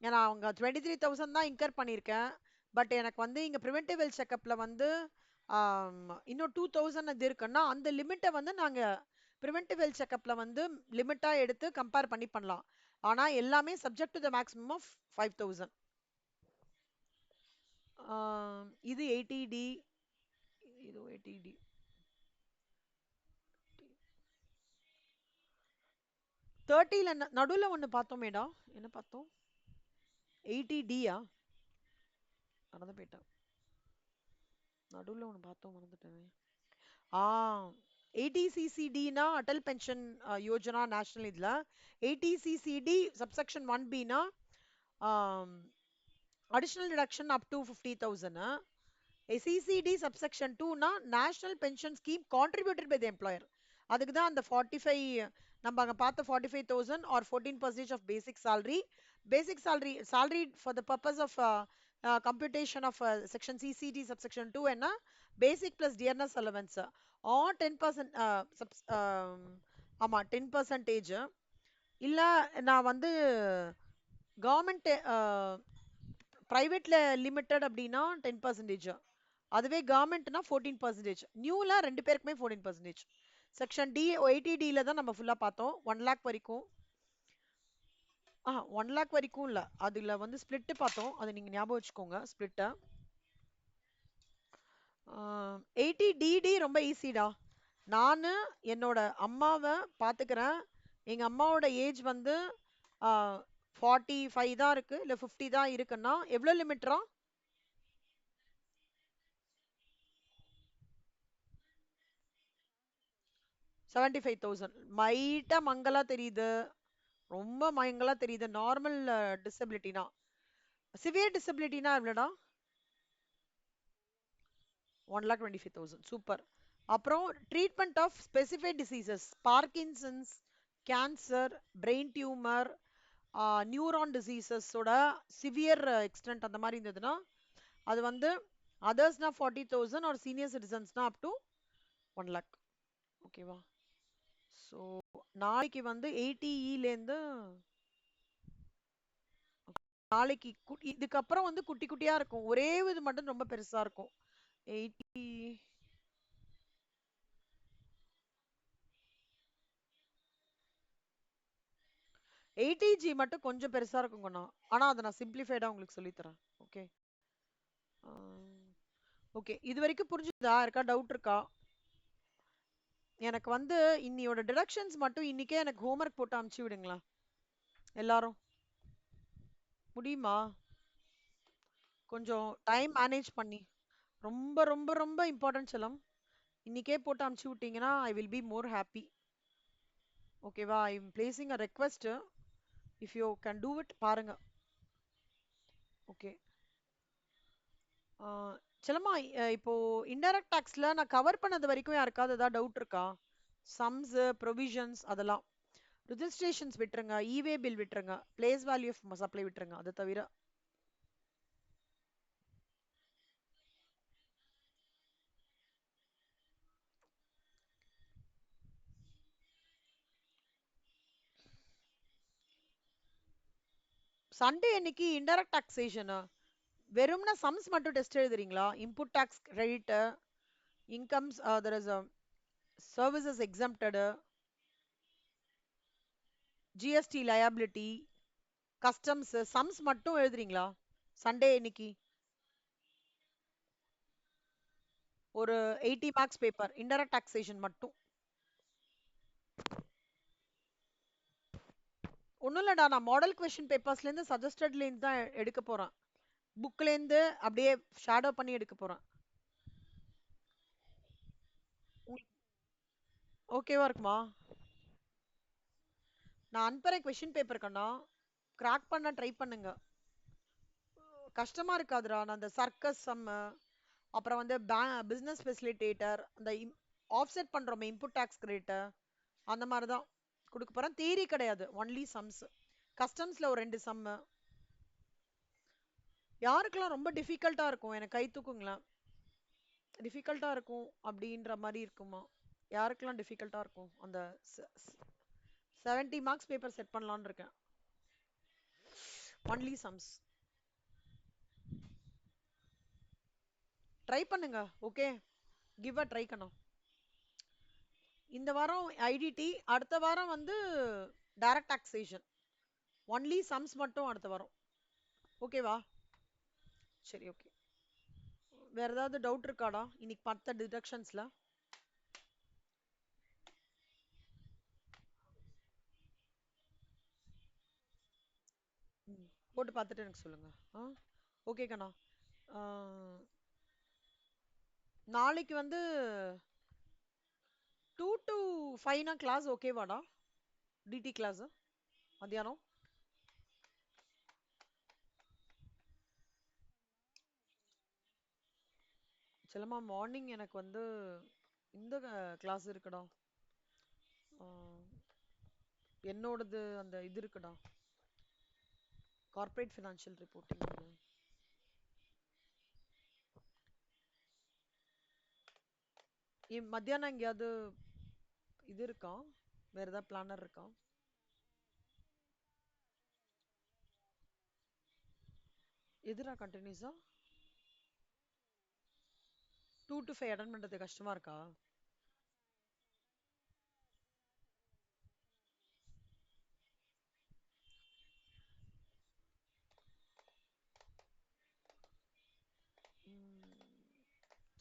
ஏன்னா அவங்க 23,000 தான் இன்கர் பண்ணியிருக்கேன், பட் எனக்கு வந்து இங்க ப்ரிவென்டிவ் ஹெல்த் செக்அப்ல வந்து இன்னும் 2,000 அது இருக்குன்னா அந்த லிமிட்டை வந்து நாங்க ப்ரிவென்டிவ் ஹெல்த் செக்அப்ல வந்து லிமிட்டா எடுத்து கம்பேர் பண்ணலாம். ஆனா எல்லாமே subject to the maximum of 5,000. இது 80D, இது 80D. 30ல நடுவுல ஒண்ணு பார்த்தோமேடா, என்ன பார்த்தோம்? 80Dயா? மறந்து போயிட்டேன். நடுவுல ஒண்ணு பார்த்தோம், மறந்துட்டேன். 80CCDனா அடல் பென்ஷன் யோஜனா நேஷனல். இதுல 80CCD சப்செக்ஷன் 1Bனா additional deduction up to 50,000. CCD subsection 2னா national pension scheme contributed by the employer. அதுக்கு தான் அந்த 45 நம்ம அங்க பார்த்த 45,000 or 14% of basic salary. Basic salary for the purpose of computation of section CCD subsection 2 என்ன basic plus dearness allowance or 10% ஆமா 10%. இல்ல நான் வந்து கவர்மெண்ட் பிரைவேட்ல லிமிட்டட் அப்படின்னா 10%. அதுவே கவர்மெண்ட்னா 14%. நியூல ரெண்டு பேருக்குமே 14%. செக்ஷன் டி 80Dல தான் நம்ம ஃபுல்லா பார்த்தோம். 1 லேக் வரைக்கும் 1 லேக் வரைக்கும் இல்ல, அதுல வந்து ஸ்பிளிட் பார்த்தோம். அதை நீங்க ஞாபகம் வச்சுக்கோங்க ஸ்பிளிட்ட. 80DD ரொம்ப ஈஸிடா. நானு என்னோட அம்மாவை பாத்துக்கிறேன். எங்க அம்மாவோட ஏஜ் வந்து 45 தான் இருக்கு, இல்ல 50 தான் இருக்குன்னா எவ்வளவு லிமிட்ரா? 75,000. மைட்டா மங்கலா தெரியுது, ரொம்ப மங்கலா தெரியுது. நார்மல் டிசபிலிட்டினா, சிவியர் டிசபிலிட்டினா எவ்வளோடா? 1,25,000. சூப்பர். அப்புறம் treatment of specified diseases, Parkinson's, cancer, brain tumour, neuron டிசீசஸோட சிவியர் எக்ஸ்டென்ட் அந்த மாதிரி இருந்ததுன்னா அது வந்து அதர்ஸ்னா 40,000 ஆர் சீனியர் சிட்டிசன்ஸ்னா அப் டு 1 lakh. ஓகேவா? ஸோ நாளைக்கு வந்து 80 நாளைக்கு இதுக்கப்புறம் வந்து குட்டி குட்டியா இருக்கும். ஒரே இது மட்டும் ரொம்ப பெருசா இருக்கும். 80 80G மட்டும் கொஞ்சம் பெருசா இருக்குங்கண்ணா. ஆனா அதை நான் சிம்பிளிஃபைடா உங்களுக்கு சொல்லித்தரேன். ஓகே. ஓகே, இது வரைக்கும் புரிஞ்சுதா? இருக்கா டவுட் இருக்கா? எனக்கு வந்து இன்னியோட டிடக்ஷன்ஸ் மட்டும் இன்னைக்கே எனக்கு ஹோம்ஒர்க் போட்டு அமுச்சு விடுங்களா எல்லாரும்? முடியுமா? கொஞ்சம் டைம் மேனேஜ் பண்ணி. ரொம்ப ரொம்ப ரொம்ப இம்பார்ட்டன்ட் செல்லம். இன்னைக்கே போட்டு அமுச்சு விட்டீங்கன்னா I will be more happy. ஓகேவா? I am placing a request. If you can do it பாருங்க. ஓகே. செல்லம்மா, இப்போ இன்டைரக்ட் டாக்ஸ்ல நான் கவர் பண்ணது வரைக்கும் யாருக்காவது ஏதாவது டவுட் இருக்கா? சம்ஸ், ப்ரொவிஷன்ஸ் அதெல்லாம். ரிஜிஸ்ட்ரேஷன்ஸ் விட்டுருங்க, இவே பில் விட்டுருங்க, பிளேஸ் வேல்யூ ஆஃப் சப்ளை விட்டுருங்க. அதை தவிர சண்டே அன்னைக்கு இன்டைரக்ட் டாக்ஸேஷன் வெறும்னா சம்ஸ் மட்டும் டெஸ்ட் எழுதுறீங்களா? Input tax credit, incomes, there is a services exempted, GST liability, customs, sums மட்டும் எழுதுறீங்களா சண்டே இன்னைக்கு? ஒரு 80 மார்க்ஸ் பேப்பர் இன்டைரக்ட் டாக்ஸேஷன் மட்டும். ஒன்றும் இல்லடா, நான் மாடல் கொஸ்டின் பேப்பர்ஸ்லேருந்து சஜஸ்டட்லேருந்து தான் எடுக்க போகிறேன். புக்லேருந்து அப்படியே ஷேடோ பண்ணி எடுக்க போகிறேன். ஓகேவா இருக்குமா? நான் அனுப்புகிறேன் கொஸ்டின் பேப்பர் கண்ணா, கிராக் பண்ண ட்ரை பண்ணுங்க. கஷ்டமா இருக்காதுடா. நான் அந்த சர்க்கஸ் சம், அப்புறம் வந்து பிஸ்னஸ் ஃபெசிலிட்டேட்டர், அந்த ஆஃப்செட் பண்ணுறோமே இன்புட் டேக்ஸ் கிரெடிட், அந்த மாதிரி தான் கொடுக்க போகிறேன். தியரி கிடையாது, ஒன்லி சம்ஸ். கஸ்டம்ஸில் ஒரு 2 சம்மு. யாருக்கெல்லாம் ரொம்ப டிஃபிகல்ட்டாக இருக்கும் எனக்கு கை தூக்குங்களேன். டிஃபிகல்ட்டாக இருக்கும் அப்படின்ற மாதிரி இருக்குமா? யாருக்கெல்லாம் டிஃபிகல்ட்டாக இருக்கும்? அந்த 70 மார்க்ஸ் பேப்பர் செட் பண்ணலான்னு இருக்கேன். Only sums. ட்ரை பண்ணுங்க. ஓகே, கிவ் அ ட்ரை கண்ணா. இந்த வாரம் ஐடிடி, அடுத்த வாரம் வந்து டைரக்ட் டாக்ஸேஷன். ஒன்லி சம்ஸ் மட்டும் அடுத்த வாரம். ஓகேவா? சரி, ஓகே. வேற ஏதாவது டவுட் இருக்காடா இன்னைக்கு பார்த்த டிடக்ஷன்ஸ்ல? போட்டு பார்த்துட்டு எனக்கு சொல்லுங்க. ஓகே கண்ணா. நாளைக்கு வந்து 2 to 5 கிளாஸ் ஓகேவாடா? டிடி கிளாஸ் மத்தியானம். சிலமா மார்னிங் எனக்கு வந்து இந்த கிளாஸ் இருக்குடா. என்னோடது அந்த இது இருக்குடா, கார்ப்பரேட் ஃபினான்ஷியல் ரிப்போர்ட்டிங். மத்தியானம் எங்கேயாவது இது இருக்கா? வேற ஏதாவது பிளானர் இருக்கா? எதுடா கண்டினியூஸா 2 to 5 அட்டன் பண்றது கஷ்டமா இருக்கா?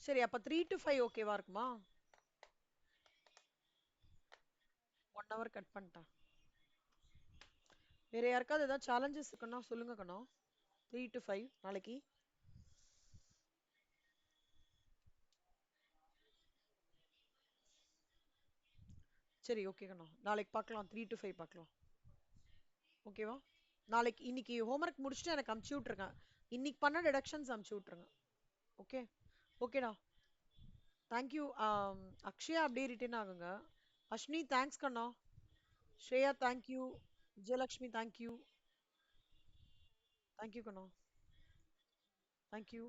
சரி, அப்ப 3 to 5 ஓகேவா இருக்குமா? ஹவர் கட் பண்ணிட்டேன். வேற யாருக்காவது ஏதாவது சேலஞ்சஸ் இருக்குன்னா சொல்லுங்க கண்ணா. 3 to 5 நாளைக்கு. சரி ஓகே கண்ணா, நாளைக்கு பார்க்கலாம். 3 to 5 பார்க்கலாம். ஓகேவா? நாளைக்கு இன்னைக்கு ஹோம்ஒர்க் முடிச்சுட்டு எனக்கு அமுச்சு விட்ருங்க. இன்னைக்கு பண்ண டிடக்ஷன்ஸ் அமுச்சு விட்ருங்க. ஓகே ஓகேடா. தேங்க்யூ. அக்ஷயா அப்படியே ரிட்டர்ன் ஆகுங்க. அஷ்னி தேங்க்ஸ் கண்ணா. Shreya thank you. Vijayalakshmi thank you. Thank you கண்ணா. தேங்க்யூ.